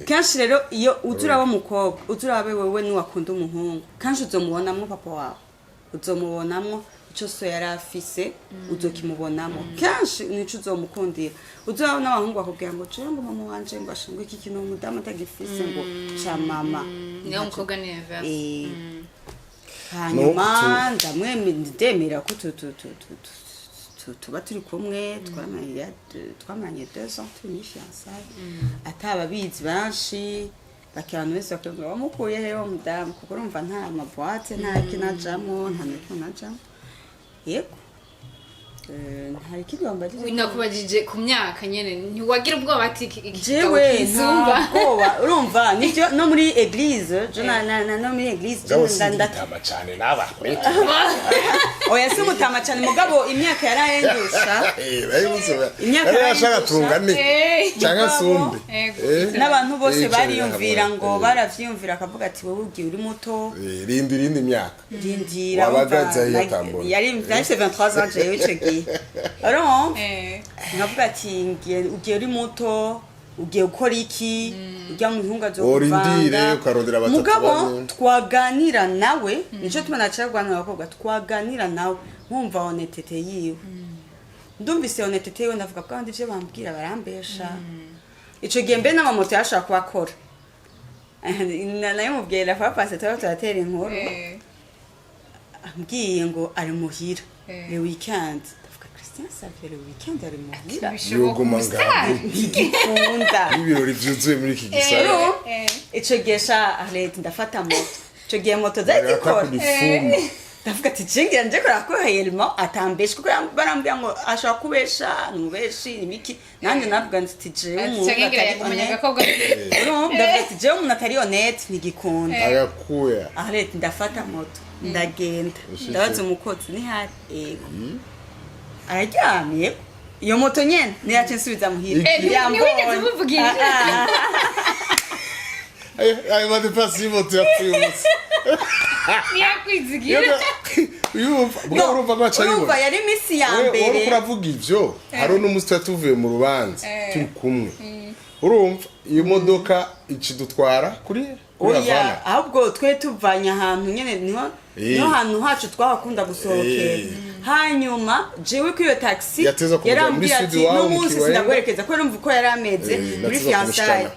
[SPEAKER 5] kenshi rero iyo uzuraba umukobwa uzurabe wewe niwakunda umuhungu kanshi uzomubonamwo papa wawe uzomubonamwo ico so yari afise uzokimubonamo kenshi nico uzomukundira uzuraba n'abahungu bakubwira ngo cyo ngo mama wanje ngo ashingwe iki kintu umudamu atagifise ngo cha mama
[SPEAKER 3] niyo mukobwa ni inverse
[SPEAKER 5] hanyuma ndemera ko tuba turi kumwe twamanye 2 ans turi ni fiançailles atababizi banshi bakantu wese bakubwira bamukuye heho mudamu kuko urumva nta maboite nta kinajamo nta niko najamo yego ntari kigombagize
[SPEAKER 3] winakubajije ku myaka nyene ntiwagira ubwoba ati
[SPEAKER 5] jewe nta bwoba urumva nivyo no muri église no muri église
[SPEAKER 4] ndandama cyane naba
[SPEAKER 5] oya si mutama cyane mugabo imyaka yarayengusha
[SPEAKER 4] imyaka yarashaka tungane cyangwa sumbe
[SPEAKER 5] n'abantu bose bariyumvira ngo baravyumvira akavuga ati wowe ugiye uri muto
[SPEAKER 4] rindi myaka
[SPEAKER 5] rindira
[SPEAKER 4] wabagaza yatambo
[SPEAKER 5] yari 23 ans jewe ico alors nkavuga ati ugiye uri muto ugiye gukora iki ujya mu ihunga zo
[SPEAKER 4] kuvanga ukarondera batatu
[SPEAKER 5] mugabo twaganira nawe nico tumana cyagwana abakobwa twaganira nawe nkumva honetete yiwe ndumvise honetete yiwe ndavuga kandi ivyo bambwira barambesha ico gihe mbe n'amamoto yashaka kubakora nayo mubwira papa se turatera inkuru ambwiye ngo ari muhira le weekend Savere weekend ari muhira
[SPEAKER 4] yoguma ngaho
[SPEAKER 5] igikunda
[SPEAKER 4] ibirori vyuzuye muri iki gisara
[SPEAKER 5] ico gesha Arlette ndafata moto ico gihe moto zagikora ndavuga ati jingira nje kora ko hayelma atambesha kuko barambya ngo ashaka kubesha nubeshi imiki nanje navuga ati jewe umuntu jewe umuntu atari honnête nigikunda
[SPEAKER 4] agakuya
[SPEAKER 5] Arlette ndafata moto ndagenda ndabaza umukozi ni hari ego araryamye iyo moto nyene niyace nsubiza muhira
[SPEAKER 3] niwigeze umuvugira
[SPEAKER 4] ayo madepasi y'imoto yapfuye umunsi
[SPEAKER 3] niyakwizigira
[SPEAKER 4] urumva gaca
[SPEAKER 5] urumva yari imisi ya mbere
[SPEAKER 4] uriko uravuga ivyo hari n'umunsi tuvuye mu rubanza turi kumwe urumva iyo modoka ikidutwara kuri
[SPEAKER 5] oya ahubwo twe tuvanye ahantu nyene niho hantu hacu twahakunda gusohokera hanyuma jewe kuri iyo taxi yarambwiye ati n'umunsi sindagwerekeza ko numva uko yari ameze muri fiançailles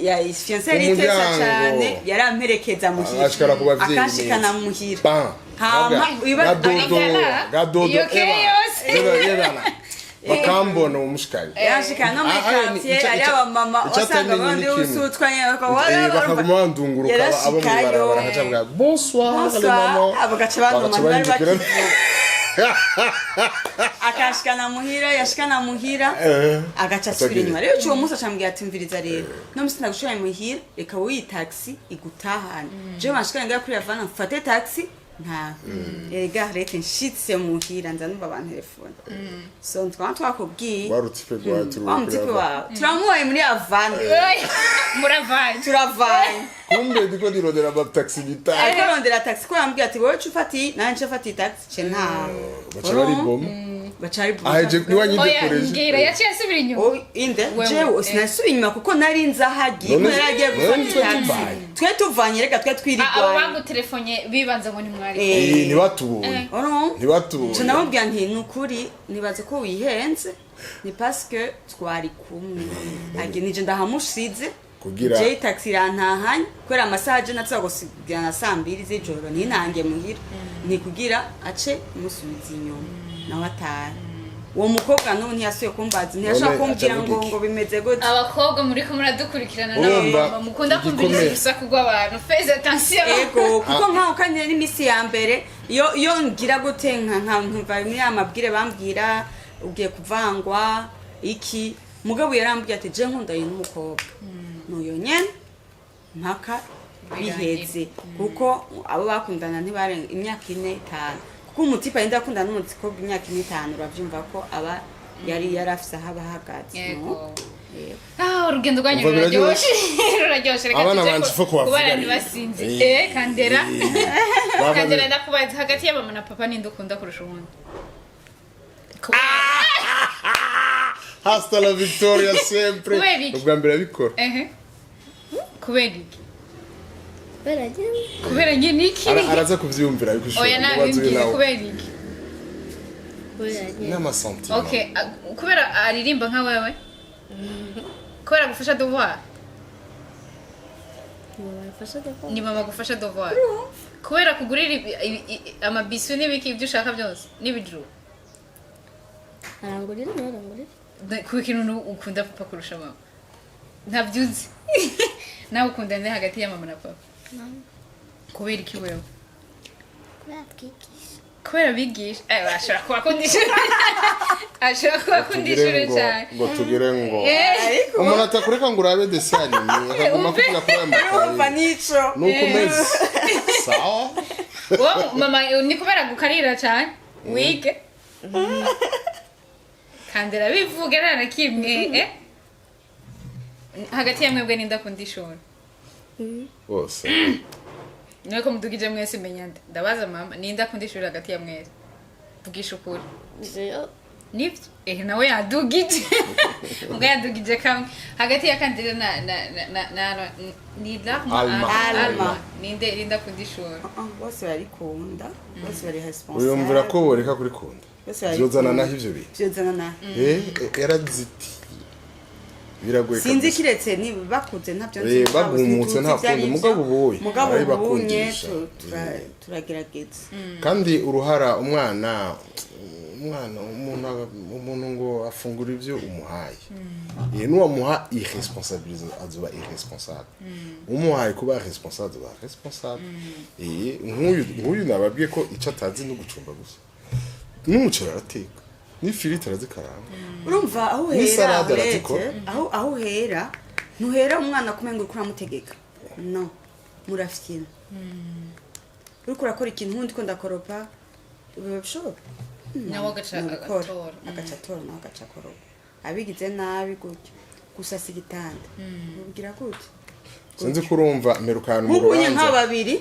[SPEAKER 5] ya fiançailles itesa cyane yaramperekeza muhira akashikana muhira hama
[SPEAKER 4] gadodo bakambona umushikanye
[SPEAKER 5] yashikana muri quartier ari abamama wasanga bandi usutwanye
[SPEAKER 4] bakaguma bandunguruka abo mu barabara hacabwa bonsoir les mamans
[SPEAKER 5] abagace banduma bari bakivuga akashikana muhira yashikana muhira agaca asubira inyuma rero cyo musa cyambwiye ati mviriza rero no musi ndagushoye muhira reka wuyi taxi igutahana je mashikana ngaye kuri Havana mfate taxi nta ega rete nshitse muhira nza numva abantu telefone so twakubwiye
[SPEAKER 4] warutipe gwa
[SPEAKER 5] turamuye muri Havana turavanye
[SPEAKER 4] kumbe ndiko ndirondera ba taxi gita
[SPEAKER 5] ariko rondera taxi ko yambwiye ati wowe cufati nanje fati taxi ce nta
[SPEAKER 4] bacari bom
[SPEAKER 5] bacari bom
[SPEAKER 4] aje niwanyidekoreje
[SPEAKER 3] ngira yaciye asubira inyuma
[SPEAKER 5] inde jewe sinasubira inyuma kuko nari nzahagiye naragiye gufata taxi twe tuvanye reka twe twirigwa
[SPEAKER 3] abo bagutelefone bibanza ngo nimwari
[SPEAKER 4] ntibatubonye ntibatubonye
[SPEAKER 5] cyo nababwira nti nukuri nibaze ko wihenze ni parce que twari kumwe agi nije ndahamushize kugira je taxi rantahanye kwera amasaha je natsa gusigira na 2 z'ijoro ninange muhira ni kugira ace musubiza inyuma nawe atari uwo mukobwa n'ubu ntiyasuye kumbaza ntiyashaka
[SPEAKER 4] None
[SPEAKER 5] kumbwira
[SPEAKER 4] acavuga iki?
[SPEAKER 5] ngo bimeze gute
[SPEAKER 3] abakobwa muri ko muradukurikirana
[SPEAKER 4] Urumva,
[SPEAKER 3] n'abamama mukunda kumviriza
[SPEAKER 4] igikomeye.
[SPEAKER 3] urusaku rw'abantu faites attention
[SPEAKER 5] ego kuko nkaho kanyine n'iminsi ya mbere iyo ngira gute nkumva muri ya mabwire bambwira ugiye kuvangwa iki mugabo yarambwiye ati je nkunda uyu n'umukobwa n'uyo nyene mpaka biheze kuko abo bakundana ntibarenga imyaka 4-5 kuko umutipa yenda akundana n'umukobwa imyaka 5 uravyumva ko aba yari yarafise aho abahagaze
[SPEAKER 3] Yego.
[SPEAKER 5] no? Yego.
[SPEAKER 3] urugendo rwanyu
[SPEAKER 4] Umva
[SPEAKER 3] ruraryoshe ruraryoshe reka
[SPEAKER 4] Abana
[SPEAKER 3] tuje
[SPEAKER 4] banje fo kubavuga
[SPEAKER 3] kubana
[SPEAKER 4] rero.
[SPEAKER 3] ntibasinze
[SPEAKER 4] Eh.
[SPEAKER 3] kandera
[SPEAKER 4] Baba-
[SPEAKER 3] kandera ndakubaza hagati ya mama na papa ninde ukunda kurusha uwundi
[SPEAKER 4] hasta la victoria sempre
[SPEAKER 3] Kubera iki?
[SPEAKER 4] ubwa mbere abikora
[SPEAKER 3] ehe kubera iki
[SPEAKER 6] baragenda
[SPEAKER 3] kubera nyine iki
[SPEAKER 4] araza kuvyumvira ariko
[SPEAKER 3] oya nabimbwire kubera iki
[SPEAKER 6] baragenda
[SPEAKER 4] n'amasantima
[SPEAKER 3] okay kubera aririmba nka wewe kubera gufasha devoir
[SPEAKER 6] barafasha gako
[SPEAKER 3] ni mama gufasha devoir kubera kugurira amabisu n'ibiki ibyo ushaka byose n'ibijuru
[SPEAKER 6] arangurira narangurira
[SPEAKER 3] ku kintu ukunda papa kurusha mama ntabyuzi nawe ukunda nde hagati ya mama na papa kubera iki wewe
[SPEAKER 6] batwigisha
[SPEAKER 3] kubera bigisha ashobora kubakundisha ashobora kubakundisha cyane
[SPEAKER 4] ngo tugire ngo
[SPEAKER 3] Eh,
[SPEAKER 4] umuntu atakureka ngo urabe desani akaguma kuvuga kuri aya
[SPEAKER 5] urumva
[SPEAKER 4] makaye
[SPEAKER 5] nico
[SPEAKER 4] nuko umeze sawa
[SPEAKER 3] wowe mama ni kubera gukarira cyane wige kandera bivuge nta na kimwe hagati ya mwebwe n'inda kundishora
[SPEAKER 4] bose
[SPEAKER 3] niwe ko mudugije mwese menya nde ndabaza mama ninda kundishora hagati ya mwese vugisha ukuri
[SPEAKER 6] jeyo
[SPEAKER 3] nibyo nawe yadugije ubwo yadugije kamwe hagati ya kandida na ni
[SPEAKER 4] Alma.
[SPEAKER 3] ninde rinda kundishora
[SPEAKER 5] bose barikunda bose bari responsable
[SPEAKER 4] uyumvira ko boreka kuri kunda
[SPEAKER 5] bose bari
[SPEAKER 4] byozana naho ivyo bintu
[SPEAKER 5] byozana na
[SPEAKER 4] yaraziti biragoye
[SPEAKER 5] sinzi
[SPEAKER 4] kabisa.
[SPEAKER 5] kiretse ni bakuze ntabyo nzi
[SPEAKER 4] bagumutse nta kundi mugabo ubuye
[SPEAKER 5] mugabo ubunye
[SPEAKER 4] barabakundisha.
[SPEAKER 5] turagerageza
[SPEAKER 4] kandi uruhara umwana umuntu ngo afungura ibyo umuhaye nuwamuha irresponsabilize azoba irresponsable umuhaye kuba responsable azoba responsable nk'uyu nababwiye ko icyo atazi no gucumba gusa n'umuceri arateka n'ifiriti arazikaranga
[SPEAKER 5] urumva aho uhera
[SPEAKER 4] N'isarade
[SPEAKER 5] uretse,
[SPEAKER 4] arazikora.
[SPEAKER 5] aho uhera ntuhera umwana kumenga uriko uramutegeka no murafyina uriko urakora ikintu nkundi ko ndakoropa biba bishoboka
[SPEAKER 3] nawe agaca agatora
[SPEAKER 5] agacatora nawe agacakoropa abigize nabi gutyo gusasa igitanda ubwira gutyo
[SPEAKER 4] sinzi ko urumva mperukana mu
[SPEAKER 5] nk'ubunye
[SPEAKER 4] rubanza
[SPEAKER 5] nk'ababiri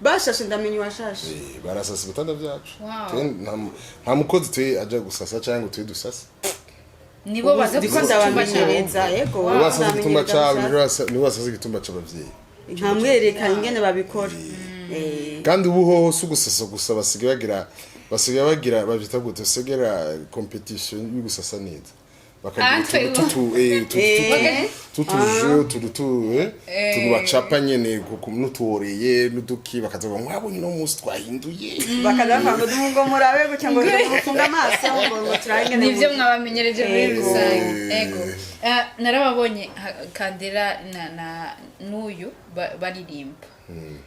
[SPEAKER 5] bashashe ndamenya uwashashe
[SPEAKER 4] barasasa ibitanda byacu
[SPEAKER 3] Wow.
[SPEAKER 4] Twe nta mukozi tuye aja gusasa cyangwa tuye dusasa
[SPEAKER 3] nibo baza
[SPEAKER 5] ndiko ndabamenyereza yego
[SPEAKER 4] niwe wasasa igitumba cyabo
[SPEAKER 5] ndabamenyereza
[SPEAKER 4] niwe wasasa igitumba cy'abavyeyi
[SPEAKER 5] nkamwerekana ingene babikora
[SPEAKER 4] kandi ubu hoho si ugusasa gusa basigaye bagira babyita gute segera competition yo gusasa neza bakagira tutuje bacapa nyene n'utuoreye n'uduki bakazavuga mwabonye no munsi twahinduye
[SPEAKER 5] bakadavuga ngo duhungo murabe gutya ngo dufunga amaso ngo turabe ingene
[SPEAKER 3] nivyo mwabamenyereje muri
[SPEAKER 5] Ego.
[SPEAKER 3] rusange ego narababonye kandera na n'uyu baririmba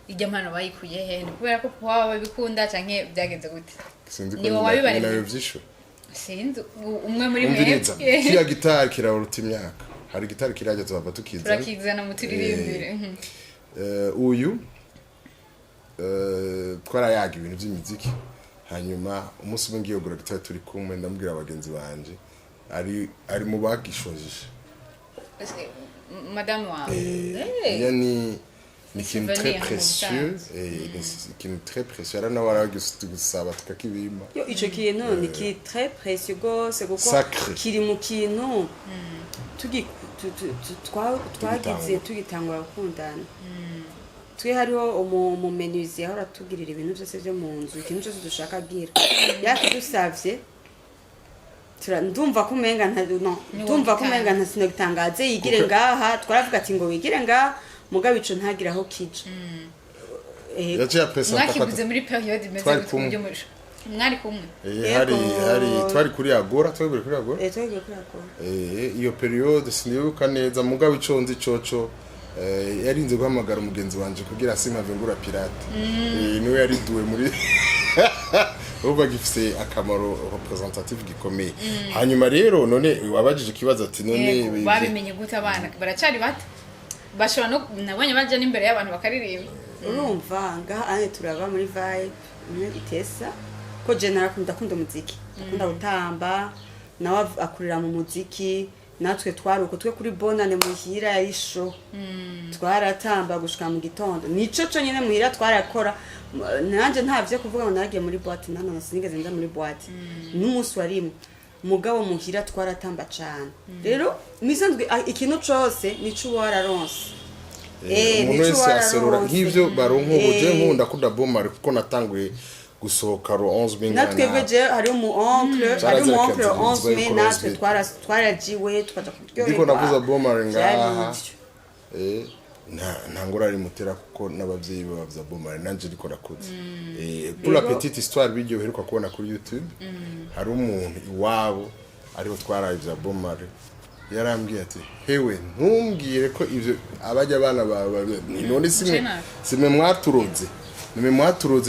[SPEAKER 3] iryo mpano bayikuye he ni kubera ko waba babikunda canke byagenze gute
[SPEAKER 4] sinzi ko
[SPEAKER 3] Ni wowe wabibariye?
[SPEAKER 4] nayo vyisho
[SPEAKER 3] sinzi umwe muri
[SPEAKER 4] umviriza
[SPEAKER 3] mwebwe
[SPEAKER 4] kiriya gitari kiraruta imyaka hari gitari kirajya tuzava tukizana
[SPEAKER 3] turakizana muturirimbire
[SPEAKER 4] uyu twarayaga ibintu by'imiziki hanyuma umunsi umwe ngiye kugura gitari turi kumwe ndamubwira abagenzi banje ari mu bagishojeje
[SPEAKER 3] madame wawe
[SPEAKER 4] iyo ni ikintu très
[SPEAKER 3] Souvenir,
[SPEAKER 4] précieux
[SPEAKER 3] musanze.
[SPEAKER 4] ikintu très précieux ari nawe aragusaba tukakibima
[SPEAKER 5] yo ico kintu ni ki très précieux gose kuko
[SPEAKER 4] Sacré.
[SPEAKER 5] kiri mu kintu twagize tugitangura gukundana twe hariho umumenuzi yahora atugirira ibintu byose byo mu nzu ikintu cyose dushaka agira yakidusavye ndumva ko umenga ndumva ko umenga nta sinagitangaze yigire ngaha twaravuga ati ngo wigire ngaha mugabo ico ntagira aho kija
[SPEAKER 4] yaciye apresenta
[SPEAKER 3] mwakiguze muri periode imeze
[SPEAKER 4] Twari
[SPEAKER 3] gute
[SPEAKER 4] kumwe.
[SPEAKER 3] buryo muri mwari kumwe
[SPEAKER 4] hari twari kuri agora twebwe kuri agora
[SPEAKER 5] twebwe kuri agora
[SPEAKER 4] iyo periode sinibuka neza mugabo iconzi coco yarinze guhamagara umugenzi wanje kugira simpave ngura pirate niwe yariduwe muri uba gifise akamaro representative gikomeye hanyuma rero none wabajije kibazo ati none
[SPEAKER 3] babimenye gute abana baracari bato bashobora no nabonye baje n'imbere y'abantu bakaririmba
[SPEAKER 5] urumva ngaha ane turaba muri vibe imwe itesa ko general ndakunda umuziki ndakunda gutamba nawe akurira mu muziki natwe twaruko twe kuri bonane muhira yari show twaratamba gushika mu gitondo nico cyo nyene muhira twarakora nanje ntavye kuvuga ngo nagiye muri boîte nana sinigeze nza muri boîte n'umunsi warimwe mugabo muhira twaratamba cyane rero misanzwe ikintu cose nico wararonse
[SPEAKER 4] umuntu wese aserura nk'ivyo baronko buje nkunda kuda bomari kuko natanguye gusohoka ro 11 minga
[SPEAKER 5] natwe je hari mu oncle 11 minga natwe twarajiwe twaja kuryoherwa
[SPEAKER 4] ndiko navuza bomari ngaha ntangora ari mutera kuko n'abavyeyi bavuza bomari nanje ndiko nakuze pour la petite histoire video heruka kubona kuri YouTube hari umuntu iwabo ariho twaraye vya bomari yarambwiye ati hewe ntumbwire ko ivyo abajya abana bawe none simwe mwaturoze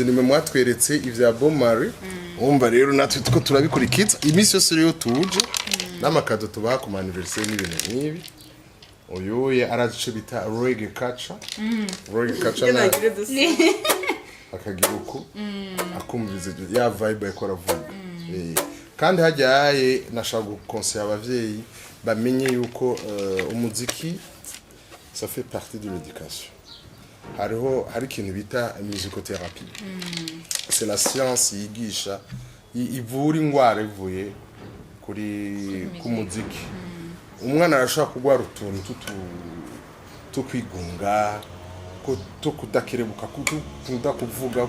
[SPEAKER 4] nimwe mwatweretse ivya bomari umva rero natwe tuko turabikurikiza imisi yose rero tuje n'amakado tubaha ku anniversaire n'ibintu nk'ibi uyuye arazice bita reggae culture na akagira uko akumviriza ya vibe yakora vuga kandi hajyaye nashaka gukonsera abavyeyi bamenye yuko umuziki ça fait partie de l'éducation hari ikintu bita musicothérapie c'est la science yigisha ivura ingwara ivuye kuri ku muziki umwana arashaka kugwara utuntu tukwigunga ko kudakerebuka kudakunda kuvuga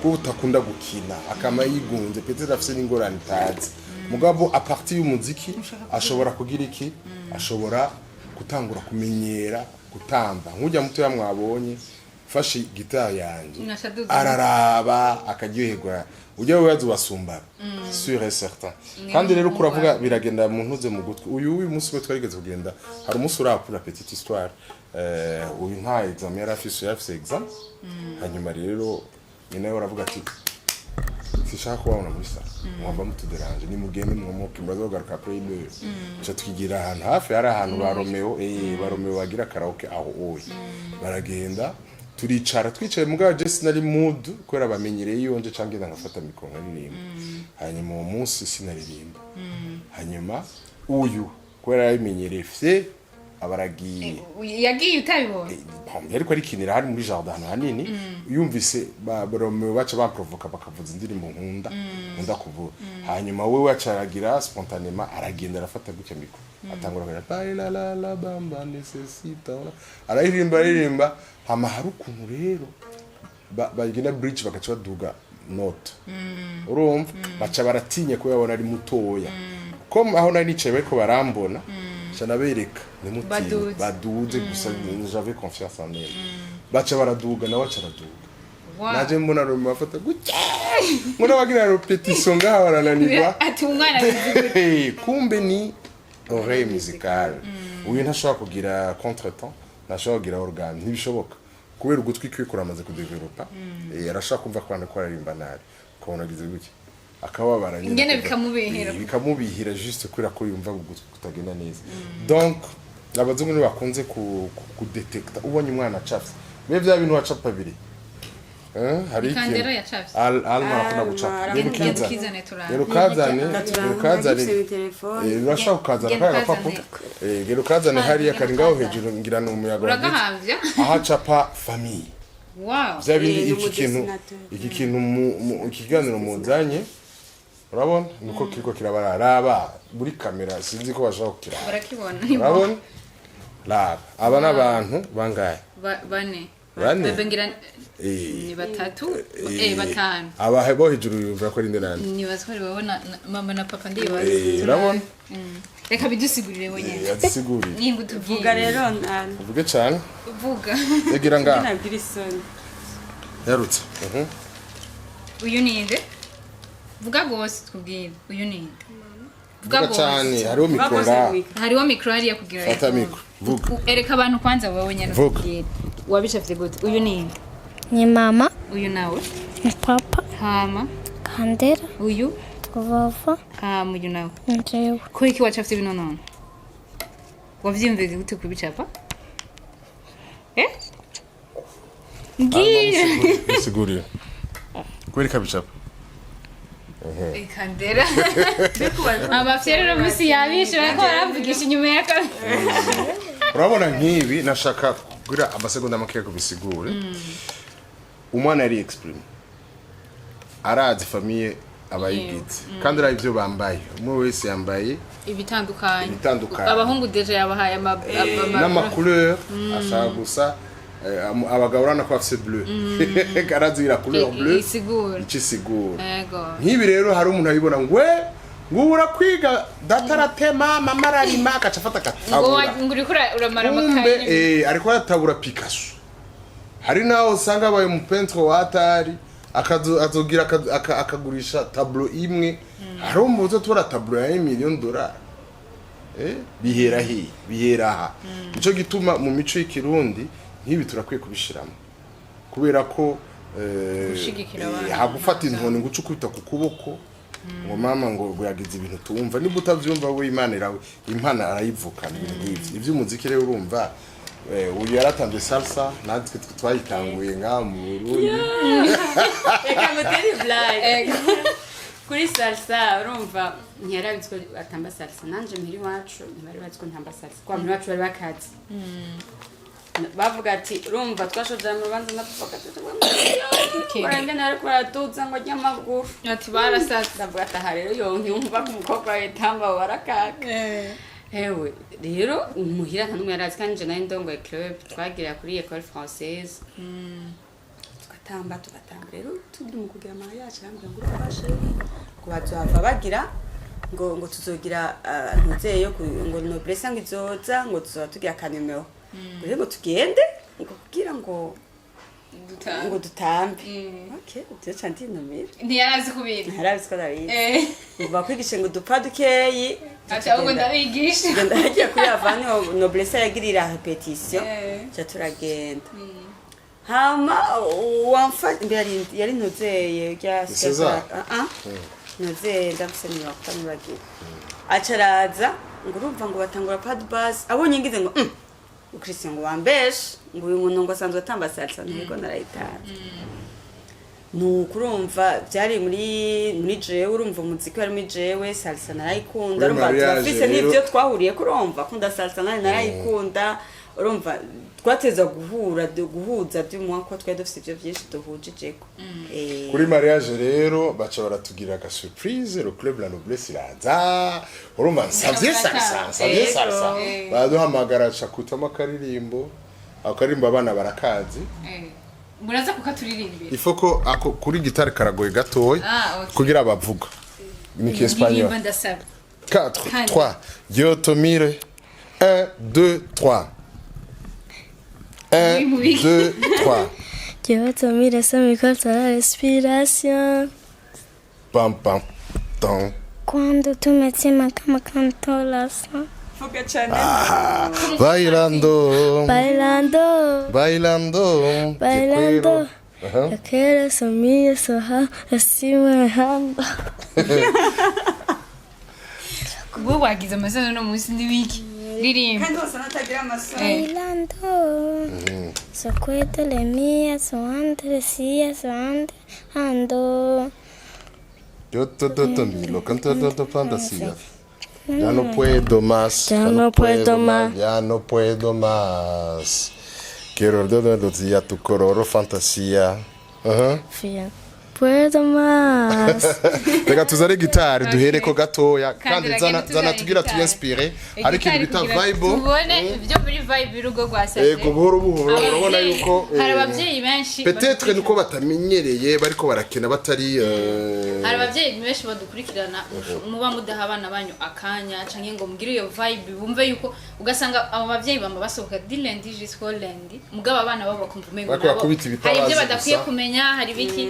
[SPEAKER 4] ko utakunda gukina akama yigunze peut-être afise n'ingorane tazi mugabo a partir y'umuziki ashobora kugira iki ashobora gutangura kumenyera gutamba nkujya muto yamwabonye fashe gitari yanje araraba akagyoherwa ujya wibaza ubasumba sûr et certain kandi rero kuravuga biragenda mu ntuze mu gutwi uyu munsi we twarigeze kugenda hari umunsi urapura petite histoire uyu nta exam yarafise exam hanyuma rero nyine uravuga ati sishaka kubona muri sala mwamba mutuderanje ni mugende mwomoke mbazogaruka après une cyo twigira ahantu hafi hari ahantu ba Romeo bagira karaoke aho oyi baragenda turicara twicaye mugabo Jesse nari mood kwera bamenyereye yonje cange ngafata mikoro nkaririmba hanyuma uwo munsi sinaririmba hanyuma uyu kwera yabimenyereye fye abaragiye
[SPEAKER 3] yagiye utabibona
[SPEAKER 4] ariko ari kinira hari muri jardin hanini yumvise Romeo baca baprovoka bakavuza indirimbo nkunda kuvuga hanyuma wewe acaragira spontanément aragenda arafata gutya mikoro atangura kwera la bamba necessita aririmba hama hari ukuntu rero bagenda bridge bagaca baduga note urumva baca baratinya ko yabona ari mutoya ko aho nari nicaye bariko barambona cyanabereka ni muti baduze gusa j'avais confiance en elle baca baraduga nawe acaraduga naje mbona Romeo afata gutya mbona bagira repetition ngaha barananirwa
[SPEAKER 3] ati umwana bizi
[SPEAKER 4] kumbe ni oreille musicale uyu ntashobora kugira contretemps nashobora kugira organe ntibishoboka kubera ugutwi kwe kuramaze kudevelopa arashaka kumva kwanda ko aririmba nari ukabona agize gutya akababara
[SPEAKER 3] nyene
[SPEAKER 4] bikamubihira juste kubera ko yumva ugutwi kutagenda neza donc abazungu bakunze kudetecta ubonye umwana acapse be bya bintu acapa biri hari
[SPEAKER 3] ikandero yacapse
[SPEAKER 4] alma akunda gucapa yerukazane urashaka kukazana kaya gapapo yerukazane hariya kari ngaho hejuru ngira n'umuyaga
[SPEAKER 3] uragahavya
[SPEAKER 4] aha capa famille
[SPEAKER 3] wow
[SPEAKER 4] byabiri iki kintu mu kiganiro muzanye urabona nuko kiriko kirabararaba muri kamera sinzi ko bashaka kukira
[SPEAKER 3] barakibona
[SPEAKER 4] urabona la aba n'abantu bangaye
[SPEAKER 3] bane ngira ni batatu batanu
[SPEAKER 4] aba bo hejuru yumva ko ari ndenani
[SPEAKER 3] ni bazwari babona mama na papa ndiye
[SPEAKER 4] urabona
[SPEAKER 3] reka bidusigurire wenyine
[SPEAKER 4] yadusigurire
[SPEAKER 3] ningo tuvuga
[SPEAKER 5] vuga rero
[SPEAKER 4] uvuge cyane
[SPEAKER 3] vuga
[SPEAKER 4] yagira nga
[SPEAKER 5] nabwira isoni
[SPEAKER 4] yarutse
[SPEAKER 3] uyu ninde vuga gose twubwire uyu ni
[SPEAKER 4] vuga cyane hariho mikro ngaha
[SPEAKER 3] hariho mikro hariya kugira
[SPEAKER 4] fata mikro vuga
[SPEAKER 3] ereka abantu kwanza wowe nyene twubwire wabishafite gute uyu ni
[SPEAKER 6] Ni mama,
[SPEAKER 3] uyu nawe
[SPEAKER 6] ni papa,
[SPEAKER 3] hama
[SPEAKER 6] Kandera,
[SPEAKER 3] uyu
[SPEAKER 6] Vava,
[SPEAKER 3] hama uyu nawe
[SPEAKER 6] njyewe.
[SPEAKER 3] ko iki wacafite bino none wavyimvise gute kubicapa ngiye
[SPEAKER 4] sigurira kwereka bicapa
[SPEAKER 3] Kandera abafyerero musi yabishe bariko baravugisha inyuma ya
[SPEAKER 4] urabona nk'ibi nashaka kugira amasegonda make kubisigure umwana yari exprime arazi famille abayigize kandi ari ibyo bambaye umwe wese yambaye
[SPEAKER 3] ibitandukanye
[SPEAKER 4] Ibitandukanye.
[SPEAKER 3] abahungu deje yabahaye
[SPEAKER 4] n'amacouleur ashaka gusa abagabo urana ko afise bleu karazira couleur bleu
[SPEAKER 3] isigura
[SPEAKER 4] ikisigura
[SPEAKER 3] yego
[SPEAKER 4] nk'ibi rero hari umuntu abibona ngo urakwiga dataratema mama ararima agaca afata akatabura
[SPEAKER 3] ngo uriko uramara
[SPEAKER 4] kumbe
[SPEAKER 3] amakaye
[SPEAKER 4] ariko aratabura Picasso hari naho usanga abaye umupentre wa Atari azogira akagurisha tableau imwe hari umuzo tubura tableau ya $1 million bihera aha nico gituma mu mico y'ikirundi nk'ibi turakwiye kubishiramo kubera ko
[SPEAKER 3] gushigikira abantu
[SPEAKER 4] hagufata inkoni ngo ucukubita ku kuboko ngo mama ngo yagize ibintu tumva niba utavyumva we Imana arayivukana ibintu nk'ivyo ivy'umuziki rero urumva uyu yaratanze salsa natwe twayitanguye nga mu Burundi
[SPEAKER 5] reka muteri blague kuri salsa urumva ntiyarabitswe atamba salsa nanje mpiri wacu ntibari baziko ntamba salsa kwa mpiri wacu bari bakazi bavuga ati urumva twashoje mu rubanza napfuka barangana ariko baratuza ngo nyamaguru
[SPEAKER 3] ati barasatse
[SPEAKER 5] ndavuga ati aha rero yumva ko umukobwa witamba barakaka ewe rero umuhira nta numwe yarazi kandi je nayo ndongoye club twagira kuri école française tugatamba rero turi mu kugira mariage ambwe ngo bafashe ko bazava bagira ngo tuzogira ntuzeyo ngo noblesse ngo izoza ngo tuzotugira kanimero rero ngo tugende ngo kugira ngo dutambe okay byo cyandi nomera
[SPEAKER 3] ntiyarazi kubira
[SPEAKER 5] ntarazi ko dabizi uva kwigisha ngo dupfa dukeyi
[SPEAKER 3] acha ngo ndabigisha
[SPEAKER 5] genda hagiye kuri avani noblesse yagirira repetition cyo turagenda hama wamfa mbere yari ntuzeye rya ntuzeye ndafise ni wakutanuragira acaraza ngo urumva ngo batangura pad bus abonye ngize ngo Christian ngo wambeshe ngo uyu muntu ngo asanzwe atamba salsa ntego narayitaza nukurumva byari muri jewe urumva umuziki wari muri jewe salsa narayikunda urumva twafise n'ibyo twahuriye kurumva kunda salsa narayikunda urumva twateza guhuza by'umwaka twari dufite ibyo byinshi duhujijeko
[SPEAKER 4] kuri mariage rero baca baratugira aga surprise le club la noblesse iraza urumva savye salsa baduhamagara cakutama karirimbo akaririmbo abana barakazi
[SPEAKER 3] muraza kukaturirimbira
[SPEAKER 4] ifoko ako kuri gitari karagoye gatoya kugira abavuga ni ki espagnol 4 3 Dieu te mire 1 2 3 1 2 3
[SPEAKER 6] Dieu te mire ça me corta la respiration.
[SPEAKER 4] Pam pam tom.
[SPEAKER 6] Cuando tú me encima cama canto la son.
[SPEAKER 5] Fuga cyane
[SPEAKER 4] Bailando.
[SPEAKER 6] Bailando.
[SPEAKER 4] Bailando.
[SPEAKER 6] Bailando. Yo quiero eso mío, eso así me dejando.
[SPEAKER 3] kubo wagize amasano no munsi ndibiki ririmba
[SPEAKER 5] kandi wose natagira amasoni
[SPEAKER 6] Bailando. So cuéntale mía, so andresía, so ando.
[SPEAKER 4] Yo todo milo, canto todo fantasía. Ya no puedo más.
[SPEAKER 6] Ya no puedo más.
[SPEAKER 4] Ya no puedo más. Quiero decir tu cororo fantasía.
[SPEAKER 6] Fia. Puedo más.
[SPEAKER 4] Reka tuzare gitari duhereko gatoya kandi zana tugira tuinspire ariko ibita vibe
[SPEAKER 3] tubone ibyo muri vibe irugo rwasa
[SPEAKER 4] ego buhoro urabona yuko
[SPEAKER 3] hari abavyeyi benshi
[SPEAKER 4] peut-être nuko batamenyereye bariko barakena batari
[SPEAKER 3] hari abavyeyi benshi badukurikirana muba mudaha abana banyu akanya canke ngo mugire iyo vibe bumve yuko ugasanga abo bavyeyi bamba basohoka dilendi jusqu'au lundi mugaba abana babo bakumva umengo
[SPEAKER 4] Bakora kubita ibitabazi
[SPEAKER 3] hari ibyo badakwiye
[SPEAKER 4] gusa.
[SPEAKER 3] kumenya hari biki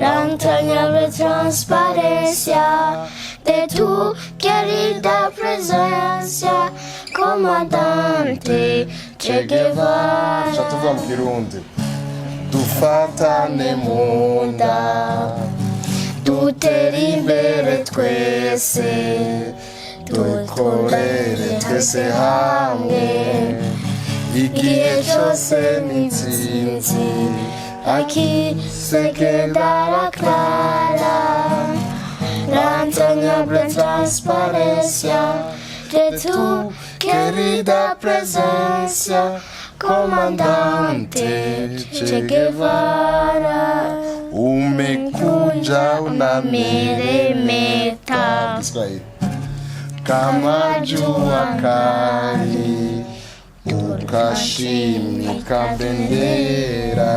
[SPEAKER 6] la entrañable transparencia de tu querida presencia, comandante Che Guevara.
[SPEAKER 4] Já tuvuga mu Kirundi dufatane mu nda
[SPEAKER 6] Dutera imbere twese, dukorere twese hamwe, igihe cyose n'intsinzi, aquí se quedará clara la entrañable transparencia de tu querida presencia, comandante Che Guevara.
[SPEAKER 4] umekuja
[SPEAKER 6] unameremeta
[SPEAKER 4] Kiswahili kama jua kali ukashimika bendera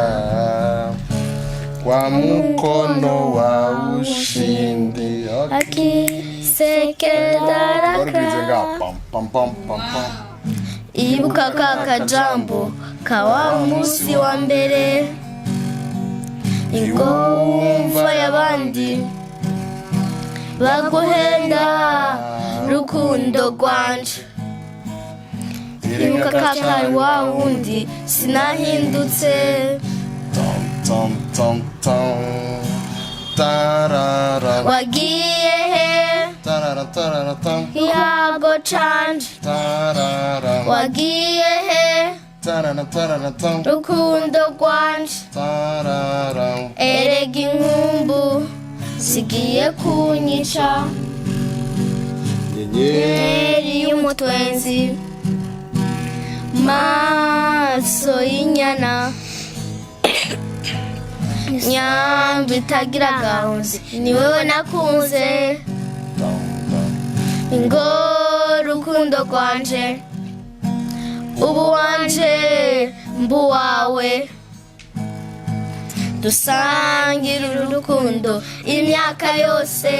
[SPEAKER 4] kwa mkono wa ushindi.
[SPEAKER 6] aquí se quedará
[SPEAKER 4] Barugirize
[SPEAKER 6] clara.
[SPEAKER 4] nga pam pam pam pam pam.
[SPEAKER 6] Ibuka ka kajambo ka wa musi wa mbere, ingumva y'abandi baguhenda rukundo rwanje. Ibuka ka kari wa wundi sinahindutse,
[SPEAKER 4] Tom tom tom tarara
[SPEAKER 6] wagiye he
[SPEAKER 4] tarara tarara tam
[SPEAKER 6] yago canje,
[SPEAKER 4] tarara
[SPEAKER 6] wagiye he
[SPEAKER 4] tarara tarara tam
[SPEAKER 6] rukundo rwanje.
[SPEAKER 4] tarara.
[SPEAKER 6] Erega inkumbu zigiye kunyica,
[SPEAKER 4] Nyenyeri
[SPEAKER 6] eri y'umutwenzi, maso y'inyana, nyambi itagira gahunzi, ni wowe nakunze, ngo rukundo rwanje, ubu wanje mbu wawe, dusangira urukundo imyaka yose.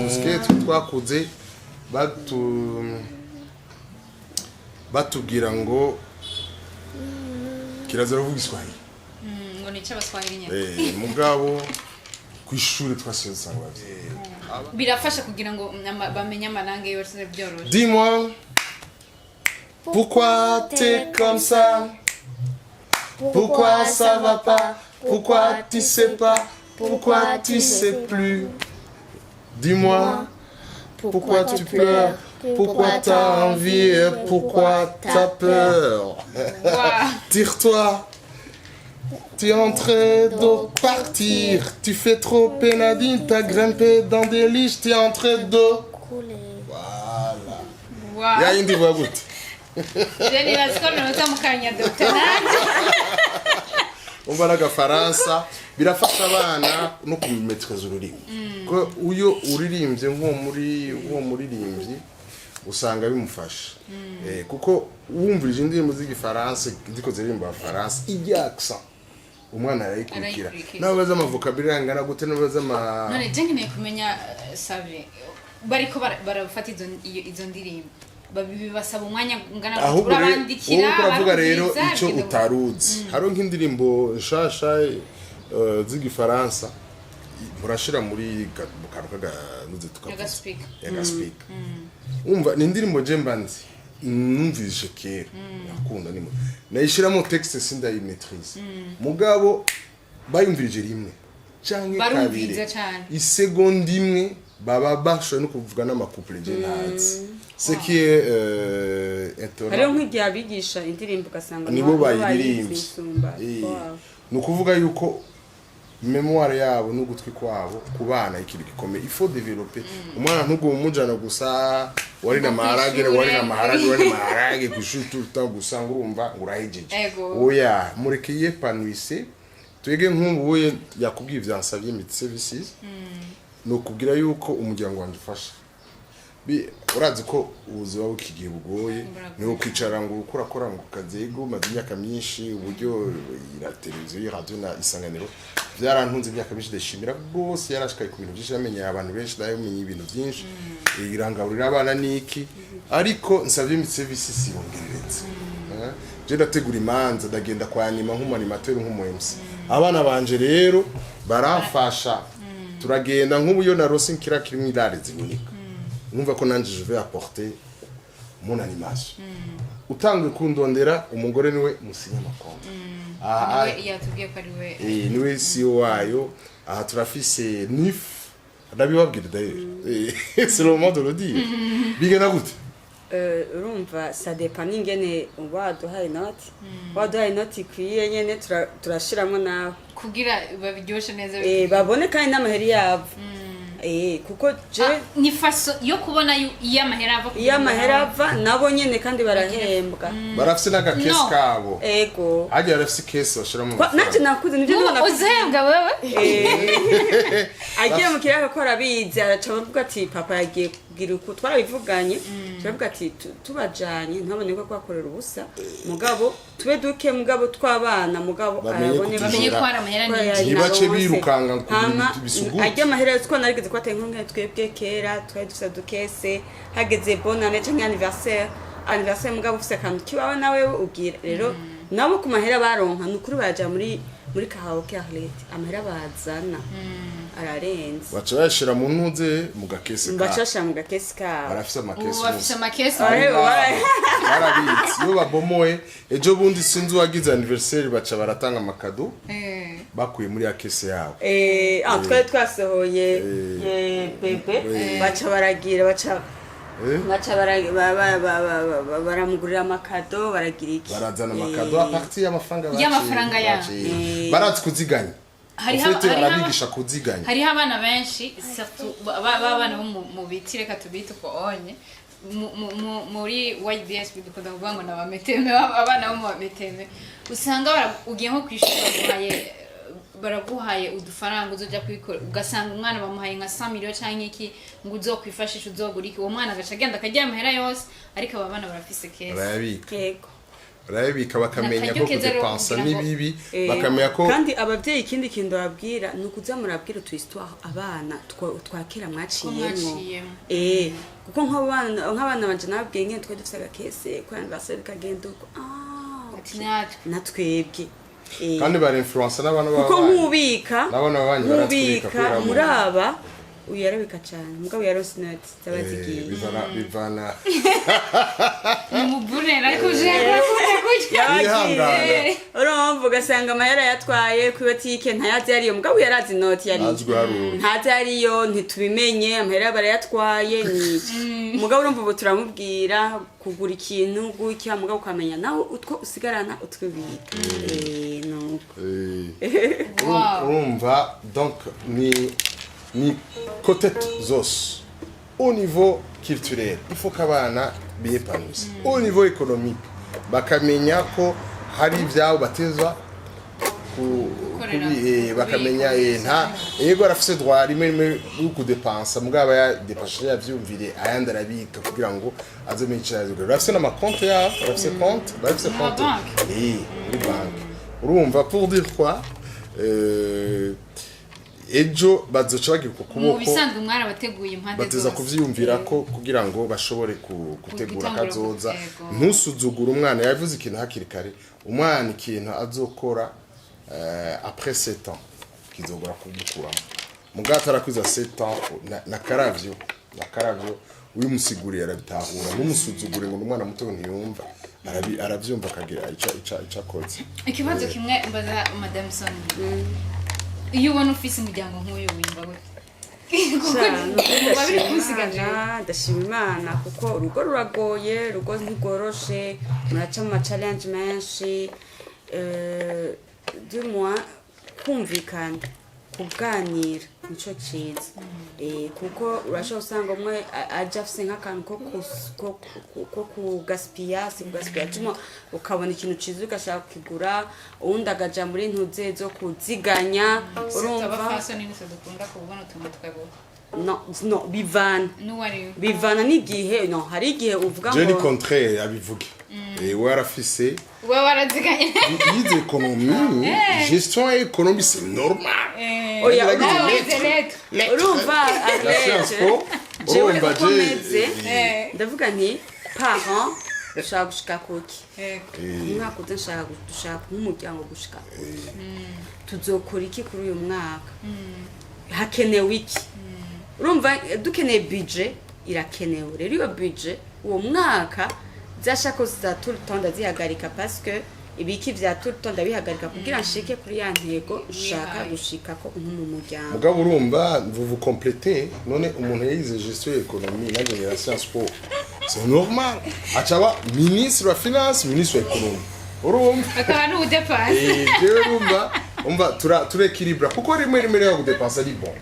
[SPEAKER 4] Skate twakuze batubwira ngo kirazira kuvuga Igiswahili.
[SPEAKER 3] ngo ni cy'abaswahili nyine
[SPEAKER 4] Mugabo ku ishuri twasize sangwa.
[SPEAKER 3] birafasha kugira ngo bamenye amanange yose byoroshye.
[SPEAKER 4] Dis-moi pourquoi t'es comme ça? Pourquoi ça va pas? Pourquoi tu sais pas? Pourquoi tu sais plus? Dis-moi pourquoi tu pleures? Pourquoi t'as envie et pourquoi t'as peur? Tire-toi. Tu es en train de partir. Tu fais trop pénadine. T'as grimpé dans des liches. Tu es en train de... Voilà.
[SPEAKER 3] Wow.
[SPEAKER 4] Ya indi voix gute.
[SPEAKER 3] Jenny basikona mutamukanya Dr.
[SPEAKER 4] Umva n'agafaransa birafasha abana no kumetreza ururimi. Ko uyo uririmbye nko muririmbyi usanga bimufasha. Kuko wumvirije indirimbo z'igifaransa ndiko ziririmba abafaransa ibyaksa umwana arayikurikira. Nabaza amavokabulari angana gute nabaza
[SPEAKER 3] none jengi ne kumenya sabe bariko barafata izo ndirimbo babibasaba umwanya ungana
[SPEAKER 4] urabandikira uravuga rero ico utaruzi. Haro nk'indirimbo nshasha z'igifaransa murashira muri karuka nuze tukavuga yaga speak. Umva ni indirimbo jembanzi numvise kera nakunda nimo nayishiramo texte sindayimetrize mugabo bayumvirije rimwe canke kabiri isegonda imwe baba basho no kuvuga n'amakouple genats ce qui est étonnant.
[SPEAKER 5] Hariho nk'igihe abigisha indirimbo ugasanga
[SPEAKER 4] nibo bayirimbye ni ukuvuga yuko memoire yabo n'ugutwi kwabo kubana ikiri gikomeye. Il faut développer umwana ntugo umujana gusa wari na maharage kushutu utagusanga urumva ngurahejeje oya murekiye panwise twege nk'ubuye yakubwiye vyansabye mit services no kugira yuko umuryango wanje ufasha urazi ko ubuzima bw'igihe bugoye ni ukwicara ngo ukora ngo kazego maze imyaka myinshi uburyo ira televiziyo radio na isanganiro byarantunze imyaka myinshi ndashimira rwose yarashikaye ku bintu byinshi amenye abantu benshi ndamenye ibintu byinshi irangaburira abana niki ariko nsabye mit services yongeretse je ndategura imanza ndagenda kwa anima nk'umanimateur nk'umuMC abana banje rero baramfasha turagenda nk'ubuyo na Rossi nkira kirimo irare zinyunika numva ko nanje je vais apporter mon animation utangwe kundondera umugore niwe musinya makonde
[SPEAKER 3] niwe yatubwiye ko ari we
[SPEAKER 4] niwe CEO wayo aha turafise NIF ndabibabwira d'ailleurs c'est le moment de le dire bigena gute
[SPEAKER 5] urumva ça dépend ingene waduhaye inoti waduhaye inoti ikwiye nyene turashiramo nawe
[SPEAKER 3] kugira babiryoshe neza
[SPEAKER 5] babone kandi n'amaheri yabo kuko je
[SPEAKER 3] ni faso yo kubona iyo amahera ava
[SPEAKER 5] iyo amahera ava nabo nyene kandi barahembwa
[SPEAKER 4] barafise n'agakesi kabo
[SPEAKER 5] ego
[SPEAKER 4] hagiye barafise kesi bashiramo
[SPEAKER 5] nanje nakuze nivyo nabona
[SPEAKER 3] uzembwa wewe
[SPEAKER 5] agiye mu kiraka ko arabizi araca bavuga ati papa yagiye kugira uko twarabivuganye turavuga ati tubajanye ntabone ko kwakorera ubusa mugabo tube duke mugabo twabana mugabo arabone
[SPEAKER 3] bamenye ko ara amahera ni
[SPEAKER 4] bace birukanga ku bisugu
[SPEAKER 5] ajya amahera two narigeze ko atenkunga twebwe kera twari dufite dukese hageze bonane cyangwa anniversaire mugabo ufite akantu kibaho nawe ubwira rero nabo ku mahera baronka nukuri baja muri karaoke Arlette amahera bazana ararenze
[SPEAKER 4] baca bashira mu ntuze mu gakesi ka
[SPEAKER 5] bacashira mu gakesi ka
[SPEAKER 4] barafise amakesi
[SPEAKER 3] bafise amakesi
[SPEAKER 4] barabitsi yo babomoye ejo bundi sinzi wagize anniversaire baca baratanga amakado bakuye muri akesi yabo
[SPEAKER 5] twari twasohoye bebe baca baragira baca baramugurira amakado baragira iki
[SPEAKER 4] barazana amakado a partir
[SPEAKER 3] y'amafaranga yacu
[SPEAKER 4] barazi kuziganya ufite arabigisha kuziganya
[SPEAKER 3] hariho abana benshi babana bo mu biti reka tubite uko onye muri YBS bidukunda kuvuga ngo n'abameteme abana bo mu bameteme usanga ugiye nko kwishura baraguhaye udufaranga uzoja kwikora ugasanga umwana bamuhaye nka 100 million cyangwa iki ngo uzokwifashisha uzogura iki uwo mwana agaca agenda akagira amahera yose ariko aba bana barafise kese
[SPEAKER 4] barabika bakamenya ko kudepansa nibibi bakamenya ko
[SPEAKER 5] kandi abavyeyi ikindi kintu babwira nukuza murabwira tu histoire abana twakira mwaciyemo kuko nk'abana banje nababwiye ngene twe dufise agakese ko anniversaire kagenda uko natwebwe
[SPEAKER 4] kandi bari influencer n'abana baba
[SPEAKER 5] kuko nkubika
[SPEAKER 4] n'abana babanye baratwika
[SPEAKER 5] muraba uyarabika cyane mugabo yarose nati tabazigiye
[SPEAKER 4] bivana
[SPEAKER 3] mubunera ariko je
[SPEAKER 5] yagiye urumva ugasanga amahera yatwaye ku botike ntayazi yariyo mugabo yarazi noti yari ntazi yariyo ntitubimenye amahera barayatwaye ni mugabo urumva ubu turamubwira kugura ikintu gutya mugabo ukamenya nawe utwo usigarana utwibika
[SPEAKER 4] urumva donc ni côté zos au niveau culturel il faut qu'abana biépanouissent au niveau économique bakamenya ko hari ivyabo batezwa bakamenya nta yego arafise droit rimwe uko dépenser mugaba ya dépasser yavyumvire ayandi arabika kugira ngo aze mwicaza rafise na compte ya rafise compte rafise compte muri banque urumva pour dire quoi ejo bazoca bagira ukuboko
[SPEAKER 3] mu bisanzwe umwana bateguye impande
[SPEAKER 4] bateza kuvyiyumvira ko kugira ngo bashobore gutegura kazoza ntusuzugura umwana yavuze ikintu hakiri kare umwana ikintu azokora après 7 ans kizogora kugukuramo mugata arakwiza 7 ans na karavyo uyu musiguriye arabitahura n'umusuzugure ngo umwana muto ntiyumva aravyumva kagira ica koze
[SPEAKER 3] ikibazo kimwe mbaza madame Son iyo ubona ufise umuryango nk'uyu wimba
[SPEAKER 5] ndashima Imana kuko urugo ruragoye urugo ntigoroshe muraca mu challenge menshi du moins kumvikana kuganira nico ciza kuko urashobora usanga umwe aje afise nk'akantu ko kugaspia tuma ukabona ikintu ciza ugashaka kugura uwundi agaja muri ntuze zo kuziganya urumva no bivana n'igihe no hari igihe uvuga ngo
[SPEAKER 4] je ni contraire abivuge warafise
[SPEAKER 3] waraziganye
[SPEAKER 4] yize économie gestion et économie c'est normal
[SPEAKER 5] oya urumva urumva ndavuga nti parents dushaka gushika kuki
[SPEAKER 3] Ego.
[SPEAKER 5] umwaka uza dushaka nk'umuryango gushika tuzokora iki kuri uyu mwaka hakenewe iki urumva dukeneye budget irakenewe rero iyo budget uwo mwaka zashaka za tout le temps ndazihagarika parce que ibiki vya tout le temps ndabihagarika kugira nshike kuri ya ntego ushaka gushika ko mu muryango
[SPEAKER 4] mugabo urumva vous complétez none umuntu yayize gestion économie na génération sport c'est normal acaba ministre wa finance ministre wa économie urumva
[SPEAKER 3] akaba n'ubudepanse
[SPEAKER 4] umva turekilibra kuko rimwe yo kudepansa ari bon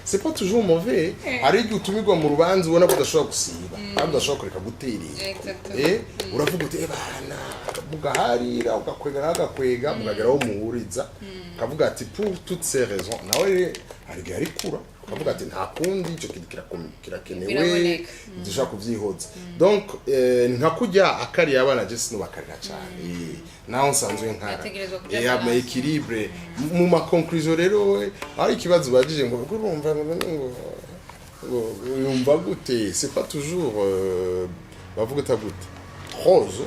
[SPEAKER 4] c'est pas toujours mauvais hari igihe utumirwa mu rubanza ubona ko udashobora gusiba kandi udashobora kureka guterera uravuga uti bana mugaharira ugakwega n'agakwega mugageraho muhuriza ukavuga ati pour toutes ces raisons nawe hari igihe arikura ukavuga ati nta kundi icyo kintu kirakenewe dushaka kubyihoza donc nka kujya akari abana je sinubakarira cyane naho nsanzwe nkara ama équilibre mu ma conclusion rero ari kibazo bagije ngo urumva ngo yumva gute c'est pas toujours bavuga gute rose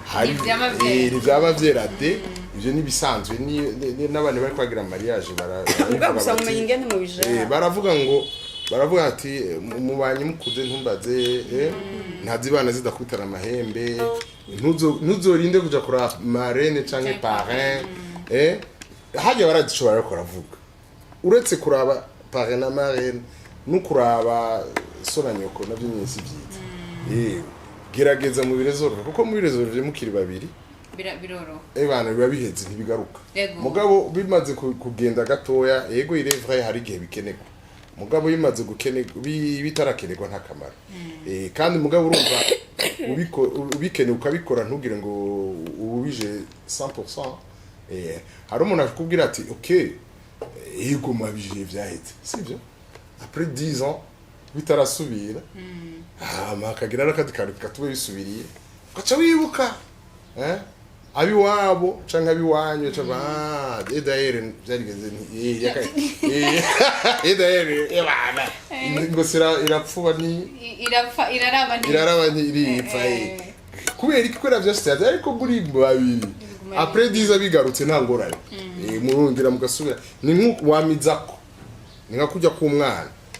[SPEAKER 4] hari ibyaba byerade ibyo nibisanzwe n'abantu bari kwagira mariage baravuga ati mubanye mukuze ntumbaze ntazibana zidakutana amahembe ntuzorinde kuja kura marraine canke parrain hajya baradishobora ko ravuga uretse kuraba parrain na marraine no kuraba sona nyoko navyo nyinsi byitse gerageza mu birezoro kuko mu birezoro bye mukiri babiri
[SPEAKER 3] biroro
[SPEAKER 4] bana biba biheze ntibigaruka mugabo bimaze kugenda gatoya yego il est vrai hari gihe bikenegwa mugabo bimaze bitarakenerwa nta kamaro kandi mugabo urumva ubikene ukabikora ntugire ngo ubije 100% hari umuntu akubwira ati okay yego mabije byaheze sivyo après 10 ans bitarasubira makagira nakati kantu katube bisubiriye gaca wibuka abi wabo canke abi wanyu caba edaere byarigeze edaere bana ngo sira irapfuba ni iraraba ni iripfa kubera ikora byose ariko muri babiri après 10 bigarutse nta ngorane murungira mugasubira ni nkuko wamizako ni nka kujya ku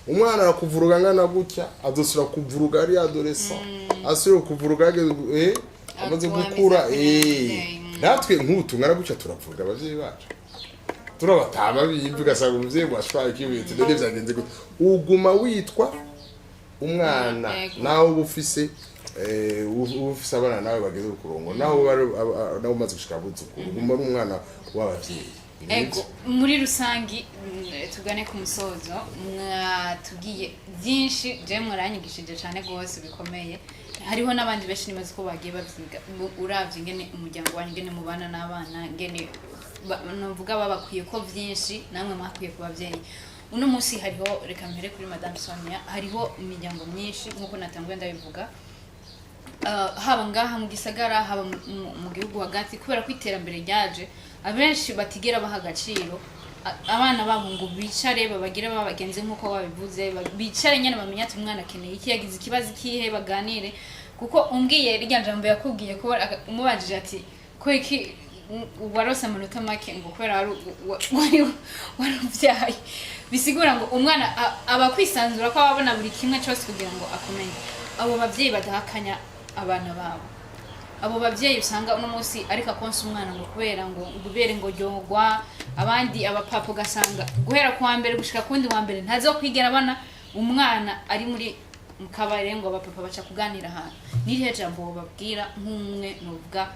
[SPEAKER 4] umwana arakuvuruga ngana gutya azosura kuvuruga ari adolescent asura kuvuruga amaze gukura natwe nk'utu ngara gutya turavuga abavyeyi bacu turabatama bivuga sanga umuvyeyi mwashwaye kibitse none byagenze gute uguma witwa umwana nawe ubufise abana nawe bageze kurongo nawe umaze gushika buzukuru uguma ari umwana w'abavyeyi
[SPEAKER 3] ego muri rusangi tugane ku musozo mwatubwiye byinshi je muranyigishije cyane gose bikomeye hariho nabandi benshi nimaze ko bagiye bavyiga uravye ngene umuryango wanyu ngene mubana n'abana ngene novuga babakwiye ko byinshi namwe mwakwiye ku bavyeyi uno munsi hariho reka mpere kuri Madame Sonia hariho imiryango myinshi nkuko natanguye ndabivuga haba ngaha mu gisagara haba mu gihugu hagati kubera ko iterambere ryaje abenshi batigera baha agaciro abana babo ngo bicare babagira babagenze nkuko babivuze bicare nyene bamenya ati umwana akeneye iki yagize ikibazo kihe baganire kuko umbwiye rya jambo yakubwiye ko umubajije ati ko iki warose amanota make ngo kwera waruvyaye bisigura ngo umwana abakwisanzura ko ababona buri kimwe cyose kugira ngo akomenye abo bavyeyi badahakanya abana babo abo bavyeyi usanga uno munsi ariko konsa umwana ngo kubera ngo ubere ngo jogwa abandi abapapa gasanga guhera ku mbere gushika kundi wa mbere ntazo kwigera abana umwana ari muri mukabare ngo abapapa baca kuganira hano nirihe jambo babwira nk'umwe nuvuga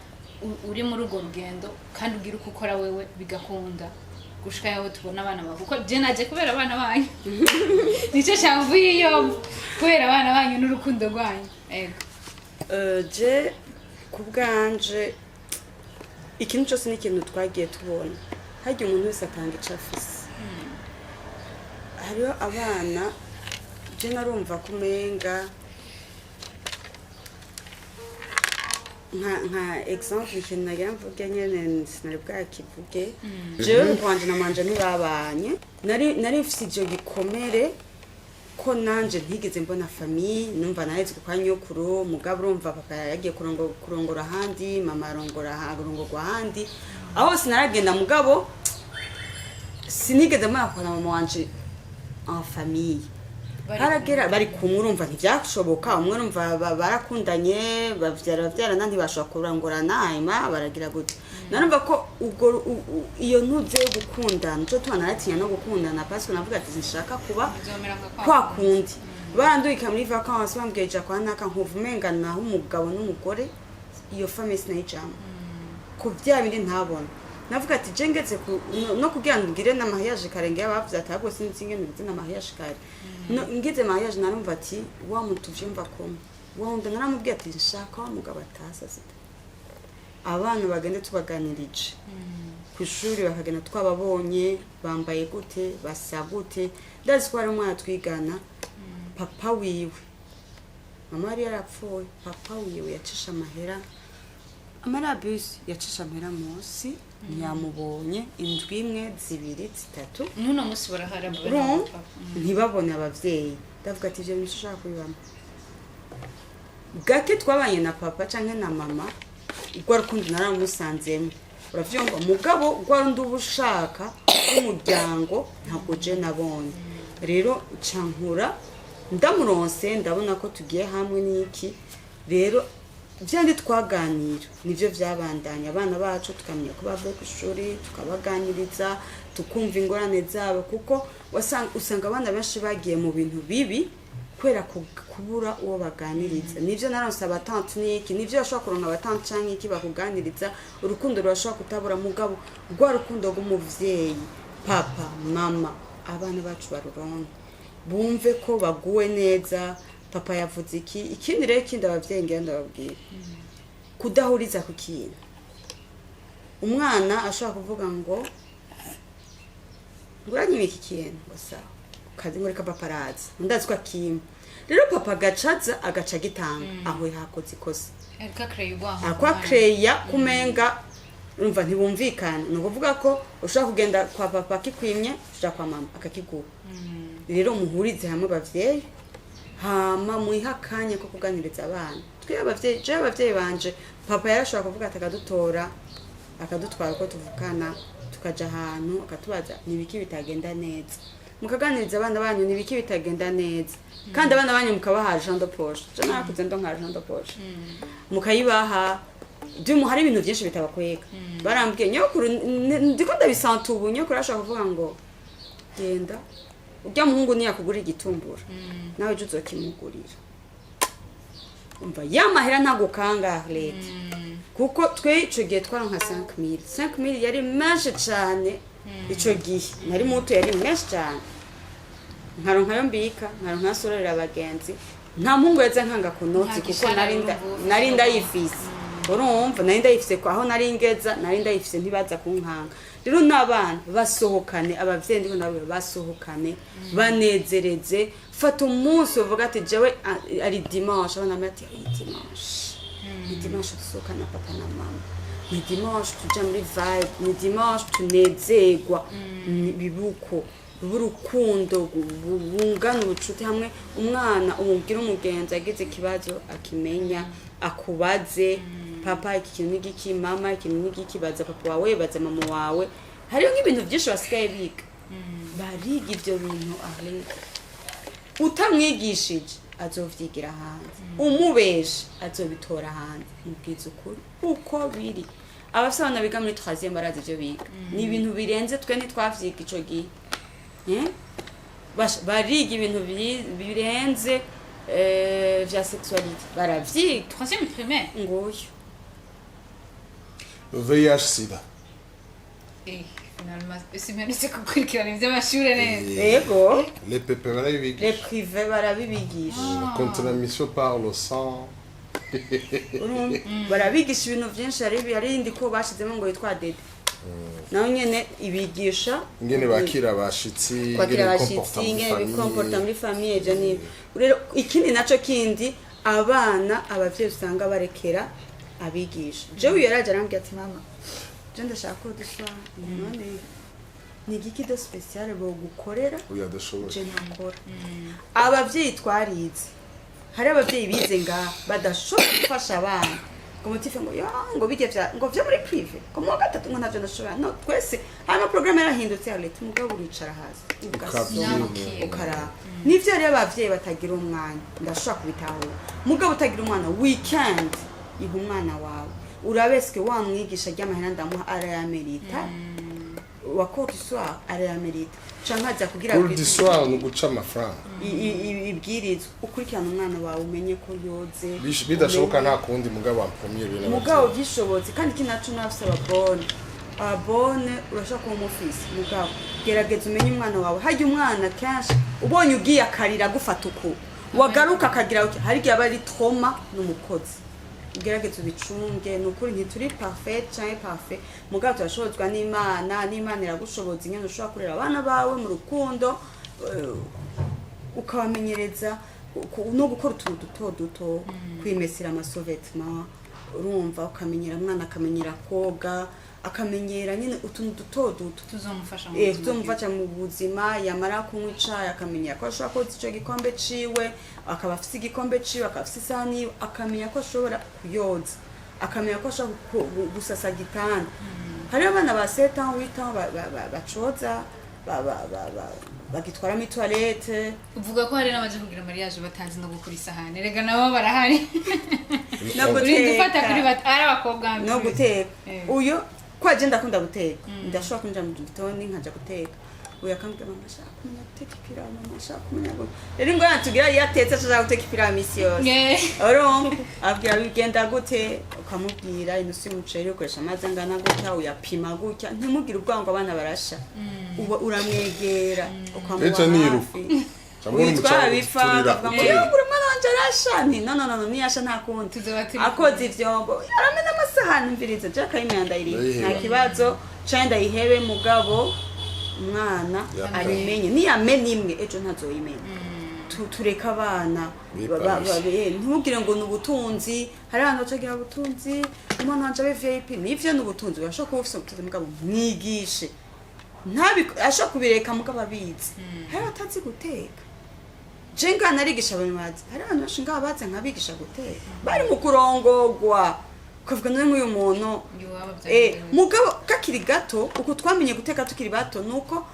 [SPEAKER 3] uri muri ugo rugendo kandi ugira uko ukora wewe bigakunda gushika yaho tubona abana babo kuko je naje kubera abana banyu nico cyamvuye iyo kubera abana banyu n'urukundo rwanyu ego
[SPEAKER 5] je kubwanje ikintu cyose ni ikintu twagiye tubona hajya umuntu wese atanga icyo afise hariho abana je narumva kumenga nka exemple ikintu nagira mvuge nyene sinari bwakivuge jewe n'ukwanje na manje ntibabanye nari mfise ivyo gikomere ko nanje ntigeze mbona famille numva narezwe kwa nyokuru mugabo urumva papa yagiye kurongora handi mama arongorwa handi aho sinaragenda mugabo sinigeze mbona kwa mama wanje en famille haragera bari kumwe urumva ntibyashoboka umwe urumva barakundanye bavyara nandi bashobora kurangorana hanyuma baragira gute narumva ko ubwo iyo ntuze yo gukundana cyo twanaratinya no gukundana parce que navuga ati nshaka kuba kwa kundi baranduyika muri vacances bambweje kwa naka nkuvumenga naho umugabo n'umugore iyo famille sinayijamo ku bya bindi ntabona navuga ati je ngeze no kugira ngo ngire na mariage karenge yabavuze ati ahubwo sinzinge ngize na mariage kare ngize mariage narumva ati wa muntu vyumva ko wa unda naramubwiye ati nshaka wa mugabo atasa sita abantu bagende tubaganirije ku ishuri bakagenda twababonye bambaye gute basa gute ndazi ko ari umwana twigana papa wiwe mama yari yarapfuye papa wiwe yacisha amahera amarabus yacisha amahera munsi ntiyamubonye indwi imwe zibiri zitatu
[SPEAKER 3] nuno musi baraharaba
[SPEAKER 5] ntibabone abavyeyi ndavuga ati ivyo nishaka kubibamo gake twabanye na papa canke na mama igwa rukundo naramusanzemo uravyumva mugabo gwa rundi ubushaka umuryango ntabwo je nabonye rero cankura ndamuronse ndabona ko tugiye hamwe n'iki rero byandi twaganira nivyo vyabandanya abana bacu tukamenya ko bavuye ku ishuri tukabaganiriza tukumva ingorane zabo kuko usanga abana benshi bagiye mu bintu bibi kwera kubura uwo baganiriza nivyo naronse abatante n'iki nivyo bashobora kuronka abatante canke iki bakuganiriza urukundo rurashobora kutabura mugabo rwa rukundo rw'umuvyeyi papa mama abana bacu baruronka bumve ko baguwe neza papa yavuze iki ikindi rero ikindi abavyeyi ngenda babwira kudahuriza ku kintu umwana ashobora kuvuga ngo nguranye iki kintu gusa kazi muri kapaparazi ndazi ko akimba rero papa agaca gitanga aho yakoze ikosa akwa kreya kumenga urumva ntibumvikana no kuvuga ko ushaka kugenda kwa papa kikwimye ushaka kwa mama akakiguha rero muhurize hamwe bavyeyi hama muihakanye ko kuganiriza abana twe abavyeyi banje papa yarashobora kuvuga atakadutora akadutwara ko tuvukana tukaja ahantu akatubaza nibiki bitagenda neza mukaganiriza abana banyu nibiki bitagenda neza kandi abana banyu mukabaha Jean de Poche je nakuze ndo nka Jean de Poche mukayibaha Dimu hari ibintu byinshi bitabakwega barambwiye nyokuru ndiko ndabisanta ubu nyokuru ashaka kuvuga ngo genda ujya muhungu ni yakugura igitumbura nawe je uzokimugurira umva yamahera ntago kanga leta kuko twe ico gihe twaronka 5000 yari menshi cyane ico gihe nari muto yari menshi cyane nkaronka yo mbika nkaronka sororera abagenzi nta mpungu yaze nkanga kunoti kuko nari ndayifise urumva nari ndayifise ko aho nari ngeza nari ndayifise ntibaza kunkanga rero nabana basohokane abavyeyi ndiko ndabwira basohokane banezereze fata umunsi uvuga ati jewe ari dimanche abana bati ni dimanche tusohokana papa na mama ni dimanche tuja muri vibe ni dimanche tunezerwa bibuko urukundo bungana ubucuti hamwe umwana umubwira umugenzi agize ikibazo akimenya akubaze papa iki kintu n'igiki mama iki n'igiki baza papa wawe baza mama wawe hariyo nk'ibintu byinshi basigaye biga bariga ibyo bintu ahle utamwigishije azovyigira hanze umubeshe azobitora hanze mubwiza ukuri uko biri abasabana biga muri 3e barazi ibyo biga ni ibintu birenze twe ntitwavyiga ico gihe bariga ibintu birenze vya sexualité baravyiga
[SPEAKER 3] 3e primaire
[SPEAKER 5] ngoyo
[SPEAKER 4] VIH sida
[SPEAKER 3] finalement simenetse kukurikirana ivy'amashure neza
[SPEAKER 5] yego
[SPEAKER 4] les PP barabibigisha
[SPEAKER 5] les privés barabibigisha
[SPEAKER 4] contamination par le sang
[SPEAKER 5] barabigisha ibintu byinshi hari indi ko bashizemo ngo yitwa dede naho nyene ibigisha
[SPEAKER 4] ingene bakira abashitsi
[SPEAKER 5] ingene comporta muri famille jani rero ikindi naco kindi abana abavyeyi usanga barekera abigisha jewe yaraje arambye ati mama je ndashaka ko duswa none ni igiki de special bo gukorera
[SPEAKER 4] uya adashoboye
[SPEAKER 5] je ntakora abavyeyi twarize hari abavyeyi bize nga badashobora gufasha abana ngo mutife ngo ya ngo bige ngo vyo muri prive ko mu gatatu ngo ntavyo ndashobora no twese hano program yarahindutse ya leta mugabo uricara hasi ukara nivyo rero abavyeyi batagira umwanya ndashobora kubitahura mugabo utagira umwana weekend iha umwana wawe urabeske wa mwigisha ry'amahera ndamuha arayamerita wakora iswa arayamerita canka aza kugira
[SPEAKER 4] cours du soir no guca amafaranga
[SPEAKER 5] ibwirizwa ukurikirana umwana wawe umenye ko yoze
[SPEAKER 4] bidashoboka nta kundi mugabo ampomye bene
[SPEAKER 5] mugabo gishobotse kandi kinacu nafse abone urashaka kuba umufisi mugabo gerageza umenye umwana wawe hajya umwana kenshi ubonye ugiye akarira gufata uko wagaruka akagira hari igihe aba ari trauma n'umukozi ugerageza ubicunge nukuri ntituri parfait cyangwa parfait mugabo turashobozwa n'Imana iragushoboza ingene ushobora kurera abana bawe mu rukundo ukabamenyereza no gukora utuntu duto kwimesera amasovetma urumva ukamenyera mwana akamenyera koga akamenyera nyine utuntu duto tuzomufasha mu buzima yamara kunywa icayi akamenya ko ashobora koza ico gikombe ciwe akaba afise igikombe ciwe akaba afise isahani akamenya ko ashobora kuyoza akamenya ko ashobora gusasa gitanda hariho abana ba 7 ans 8 ans bacoza bagitwara mi toilette
[SPEAKER 3] uvuga ko hari n'abaje kugira mariage batanze no gukura isahani rega nabo barahari
[SPEAKER 5] no guteka
[SPEAKER 3] kuri batara abakobwa
[SPEAKER 5] no guteka uyo kwa je ndakunda guteka ndashobora kunja mu gitondo nkaja guteka uya kambira mama shaka kumenya guteka ipirawu mama shaka kumenya rero ngo yatugira yatetse ashaka guteka ipirawu misi yose oro abwira bigenda gute ukamubwira inusu y'umuceri ukoresha amazi angana gutya uyapima gutya ntimugire ubwango abana barasha uramwegera ukamuha witwara bifanga ngo yogura umwana wanje arashani no niyasha nta kundi akoze ivyombo aramena amasahani mviriza je akayimyanda iri nta kibazo canda ihebe mugabo umwana ayimenye niyamenye imwe ejo ntazoyimenya tureka abana ntugire ngo nubutunzi hari abantu bacagira ubutunzi umwana wanje abe VIP nivyo nubutunzi urashaka kuba ufise ubutunzi mugabo mwigishe ashaka kubireka mugabo abizi hari atazi guteka jenga narigisha abamazi hari abantu bashinga abaze nkabigisha guteka bari mu kurongogwa kuvuga n'uyu muntu mugabo kakiri gato uko twamenye guteka tukiri bato nuko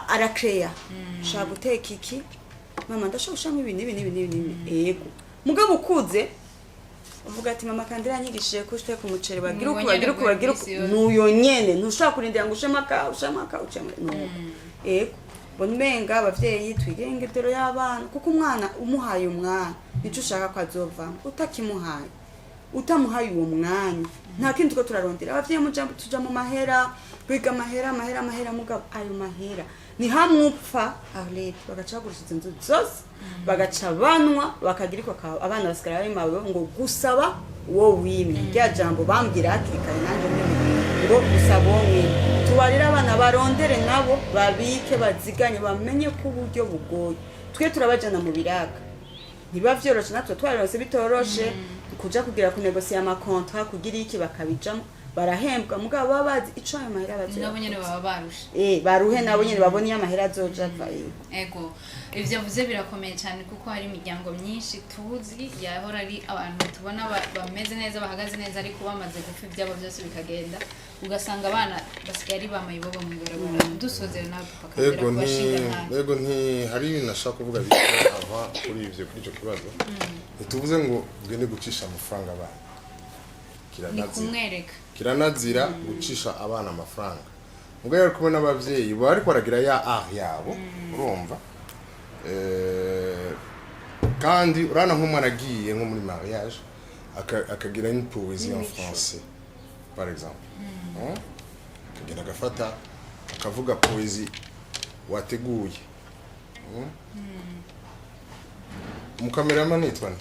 [SPEAKER 5] arakreya shaka guteka iki mama ndashaka gushaka ibintu yego mugabo ukuze uvuga ati mama kandi yanyigishije ko uteka umuceri bagira uko nuyo nyene ntushaka kurindira ngo ushemaka no yego bonmenga abavyeyi twigenge dero y'abana kuko umwana umuhaye umwana nico ushaka ko azova utakimuhaye utamuhaye uwo mwanya nta kindi ko turarondera abavyeyi tuja mu mahera kwiga mahera mugabo ayo mahera ni hamupfa Arlette bagacagurisha inzu zose bagaca banwa bakagira ko abana basigara bari mawe ngo gusaba wo wimye rya jambo bambwira hakikanye nanje ngo gusaba wo wimye tubarira abana barondere nabo babike baziganye bamenye ko uburyo bugoye twe turabajana mu biraga ntibavyoroshe natwe twarose bitoroshe kuja kugira ku negotier ama contrat kugira iki bakabijamo barahembwa mugabo babazi ico ayo mahera bazo
[SPEAKER 3] nabo nyene baba barusha
[SPEAKER 5] baruhe nabo nyene babona ya mahera azoja vaye
[SPEAKER 3] ego ivyo vuze birakomeye cyane kuko hari imiryango myinshi tuzi yahora ari abantu tubona bameze neza bahagaze neza ariko bamaze gupfa ibyabo byose bikagenda ugasanga abana basigaye ari bamayibobo mu ibarabara dusozera nawe pakabera kubashinga
[SPEAKER 4] ego nti hari ibintu nashaka kuvuga biko ava kuri ivyo kuri ico kibazo ntituvuze ngo ugende gucisha amafaranga abana kiranazira gucisha abana amafaranga ubwo yari kubona abavyeyi bari kwaragira ya yabo urumva kandi urana nk'umwana agiye nko muri mariage akagira une poésie en français par exemple akagenda agafata akavuga poésie wateguye umukameraman yitwa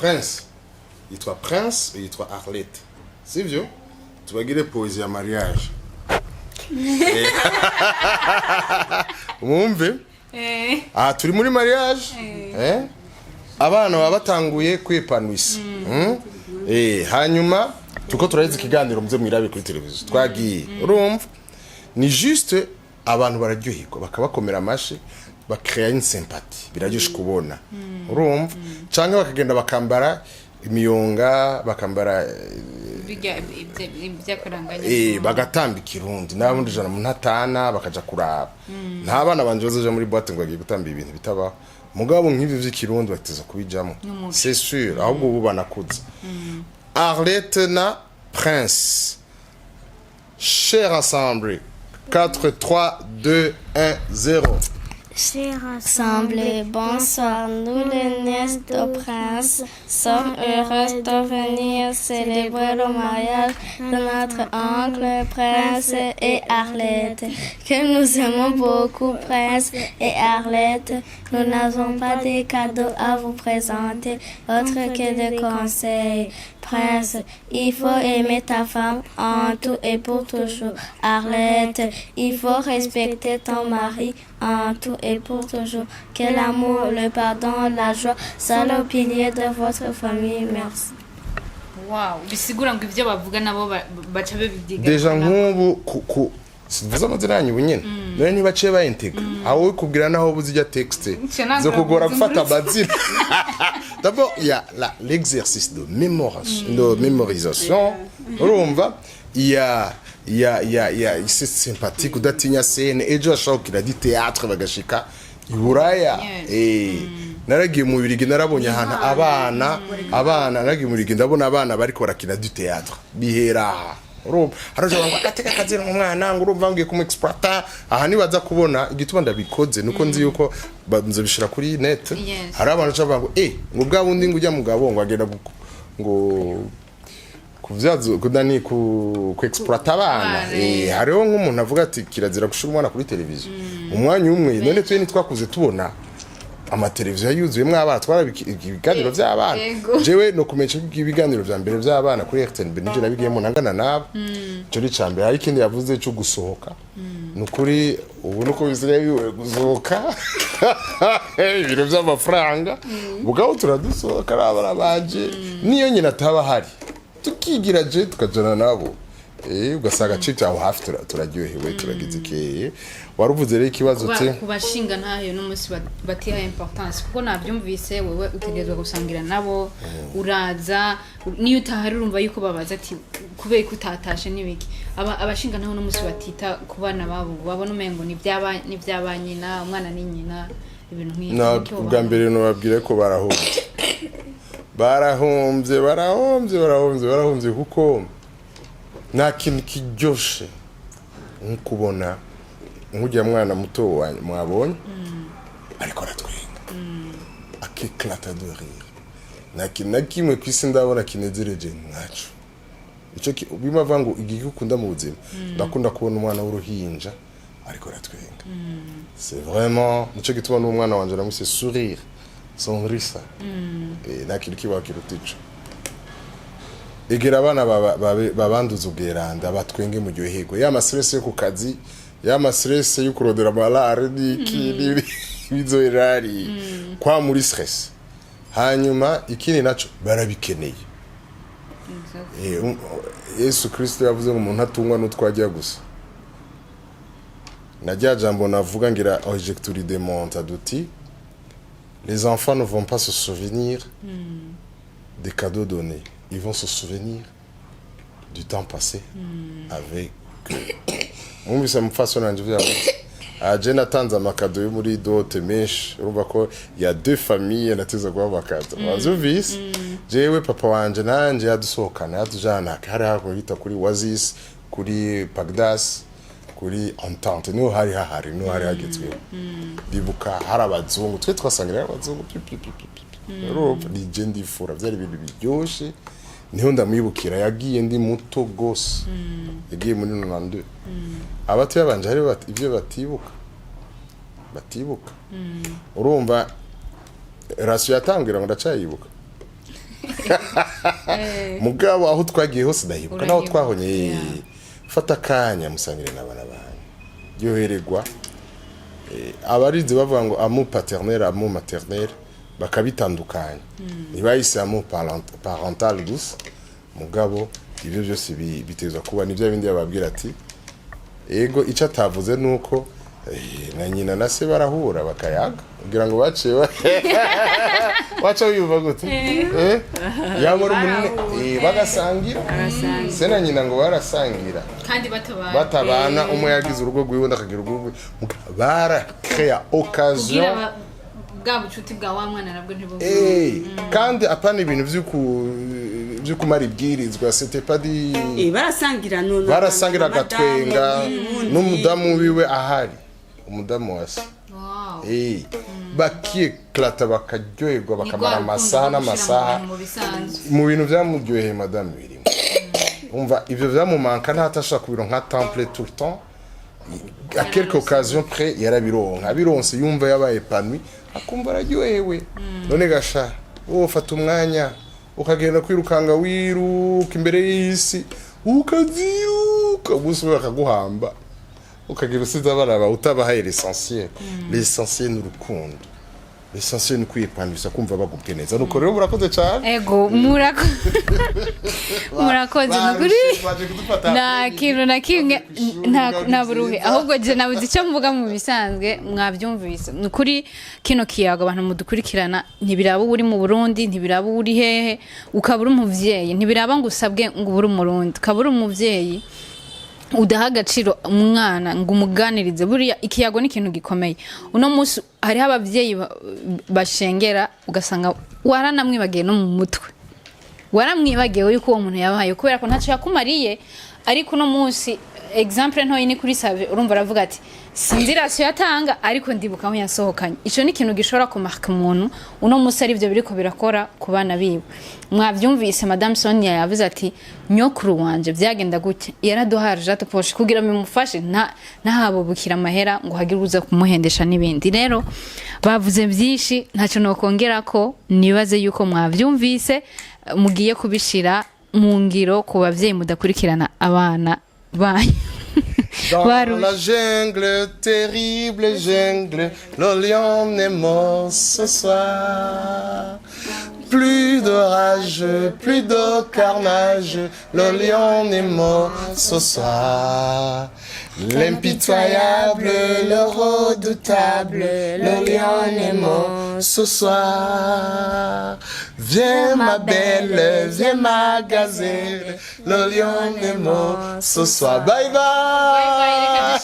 [SPEAKER 4] Prince yitwa Prince yitwa Arlette sivyo tubagire poésie ya mariage umumve turi muri mariage abana baba batanguye kwipanwisa hanyuma tuko turaheze ikiganiro muze mwirabe kuri televiziyo twagiye urumva ni juste abantu bararyoherwa bakabakomera amashi bakrea une sympathie biraryoshe kubona urumva canke bakagenda bakambara imiyonga bakambara
[SPEAKER 3] ibyakaranganya
[SPEAKER 4] bagatamba ikirundi n'abundi jana mu ntatana bakaja kuraba nta bana banje bazoja muri boîte ngo bagiye gutamba ibintu bitabaho mugabo nk'ibi vy'ikirundi bateza kubijamo c'est sûr ahubwo ubu banakuze Arlette na Prince chers assemblés 4 3 2 1 0
[SPEAKER 6] Chers assemblés, bonsoir, nous les nièces de prince sommes heureuses de venir célébrer le mariage de notre oncle Prince et Arlette, que nous aimons beaucoup, Prince et Arlette. Nous n'avons pas de cadeaux à vous présenter, autre que des conseils. Prince, il faut aimer ta femme en tout et pour toujours. Arlette, il faut respecter ton mari en tout et pour toujours. Que l'amour, le pardon, la joie soient le pilier de votre famille. Merci.
[SPEAKER 3] wow bisigura ngo ivyo bavuga nabo baca bibyiga
[SPEAKER 4] deja nk'ubu sivuze amazina yanyu nyine none ntibaciye bayintegra aho ukubwira naho buzijya texte zo kugora gufata amazina d'abord il y a l'exercice de mémorisation urumva il y a c'est sympathique udatinya scène ejo ashobora di théâtre bagashika iburaya naragiye mu birigi narabonye ahantu abana naragiye mu birigi ndabona abana bariko barakina du théâtre bihera urumva haraje ngo agateka kazira umwana ngo urumva ngiye kumu exploiter aha nibaza kubona igituma ndabikoze nuko nzi yuko nzobishira kuri net hari abantu cyangwa ngo ngo bwa bundi ngo ujya mugabo ngo agenda ngo kuvyazo kudani ku exploiter abana hariho nk'umuntu avuga ati kirazira gushira umwana kuri televiziyo umwanya umwe none twe nitwakuze tubona amateleviziyo yuzuyemwe abana twara ibiganiro by'abana jewe no kumenya ibiganiro vya mbere by'abana kuri RTNB nije nabigiyemo nangana nabo cyo ricambere hari ikindi yavuze cyo gusohoka nukuri ubu nuko bizire gusohoka ibiro by'amafaranga bugabo turadusohoka arabara baje niyo nyina ataba hari tukigira je tukajana nabo ugasanga cyo aho hafi turaryohewe turagize ikeye waruvuze rero ikibazo te
[SPEAKER 3] kubashinga ntayo n'umunsi batiha importance kuko navyumvise wewe utegerezwa gusangira nabo uraza niyo utahari urumva yuko babaza ati kubera kutatashe nibiki abashinga ntaho n'umunsi batita kubana babo babona umengo ni byabanyina umwana ni nyina ibintu nk'ibyo
[SPEAKER 4] ubwa mbere no babwire ko barahombye kuko nta kintu kiryoshe nk'ukubona nk'ujya mwana muto mwabonye ariko aratwenga akiklata de rire nta kintu na kimwe ku isi ndabona kinezereje nkacu icyo bimava ngo igihe ukunda mu buzima ndakunda kubona umwana w'uruhinja ariko aratwenga c'est vraiment nicyo gituma n'umwana wanje namwise sourire sonrisa nta kintu kiba kirutico egera abana babanduza ubweranda batwenge mu ryohego ya stress yo ku kazi ya stress yo kurodera malare n'ikindi bizoerari kwa muri stress hanyuma ikindi naco barabikeneye Yesu Kristo yavuze ngo umuntu atungwa n'utwagiye gusa najya jambo navuga ngira objecturi de monte aduti les enfants ne vont pas se souvenir des cadeaux donnés. Ils vont se souvenir du temps passé avec eux. Ça me façonne un peu. Je natanze amakado yo muri dote menshi urumva ko ya deux familles nateza kwa bakado. Wazuvise jewe papa wanje nanje yadusohokana yatujana hari hakurita kuri Oasis kuri Pagdas kuri Entente no hari hagetswe. Bibuka hari abazungu twe twasangira abazungu Europe ni jendi fura byari ibintu biryoshe niho ndamwibukira yagiye ndi muto gose yagiye muri 92 abatu yabanje hari ibyo batibuka urumva rasyo yatangira ngo ndacayibuka mugabo aho twagiye hose ndahibuka naho twahonye fata kanya musangire n'abana banyu yohererwa abarize bavuga ngo amour paternel amour maternel bakabitandukanya nibayise amour parental gusa mugabo ibyo byose bitezwa kuba nibyo bindi yababwira ati ego icyo atavuze nuko na nyina na se barahura bakayaga kugira ngo baciye wacha wiyumva gute yamara umunene bagasangira se na nyina ngo barasangira
[SPEAKER 3] kandi
[SPEAKER 4] batabana umwe yagize urugo rwiwe ndakagira urugo bara créer occasion
[SPEAKER 3] bwa bucuti bwa wa mwana nabwo ntibubu
[SPEAKER 4] kandi apana ibintu byo kumara ibwirizwa c'était pas dit barasangira gatwenga n'umudamu wiwe ahari umudamu wase bakiye klata bakaryoherwa bakamara amasaha n'amasaha mu bintu byamuryoheye madame birimo umva ibyo byamumanka ntatashaka kubironka temple tout le temps à quelque occasion près yarabironka abironse yumva yabaye épanoui akumva araryohewe none gasha ufata umwanya ukagenda kwirukanga wiruka imbere y'isi ukaziruka busubira akaguhamba ukagira usiza baraba utabahaye l'essentiel n'urukundo l'essentiel ni kwipangisha kumva bagubwe neza nuko rero murakoze cyane
[SPEAKER 3] ego murakoze nukuri na kintu na kimwe nta buruhe ahubwo je nabuze icyo mvuga mu bisanzwe mwabyumvise nukuri kino kiyago abantu mudukurikirana ntibiraba uri mu Burundi ntibiraba uri hehe ukabura umuvyeyi ntibiraba ngo usabwe ngo ubure umurundi ukabura umuvyeyi udaha agaciro umwana ngo umuganirize buriya ikiyago ni ikintu gikomeye uno munsi hariho abavyeyi bashengera ugasanga waranamwibagiye no mu mutwe waramwibagiye yuko uwo muntu yabaye kubera ko ntacyo yakumariye ariko uno munsi exemple ntoyi ni kuri save urumva aravuga ati sinzirasiyo yatanga ariko ndibuka aho yasohokanye ico ni ikintu gishobora kumarka umuntu uno munsi ari byo biriko birakora ku bana biwe mwavyumvise madame Sonia yavuze ati nyokuru wanje byagenda gutya yaraduharije atuposhe kugira bimufashe ntahabubukira amahera ngo hagire uza kumuhendesha n'ibindi rero bavuze byinshi ntacyo nokongera ko nibaze yuko mwavyumvise mugiye kubishira mu ngiro ku bavyeyi mudakurikirana abana banyu
[SPEAKER 4] Dans la jungle, terrible jungle, le lion est mort ce soir. Plus de rage, plus de carnage, le lion est mort ce soir. L'impitoyable, le redoutable, le lion est mort ce soir. Viens ma belle, viens ma gazelle, le lion est mort ce soir. Bye bye!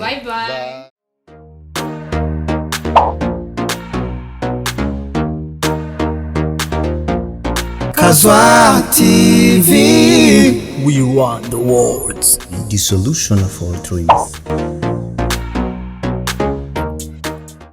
[SPEAKER 3] Bye bye.
[SPEAKER 2] Kazwa TV.
[SPEAKER 7] We want the words.
[SPEAKER 2] The solution of all dreams.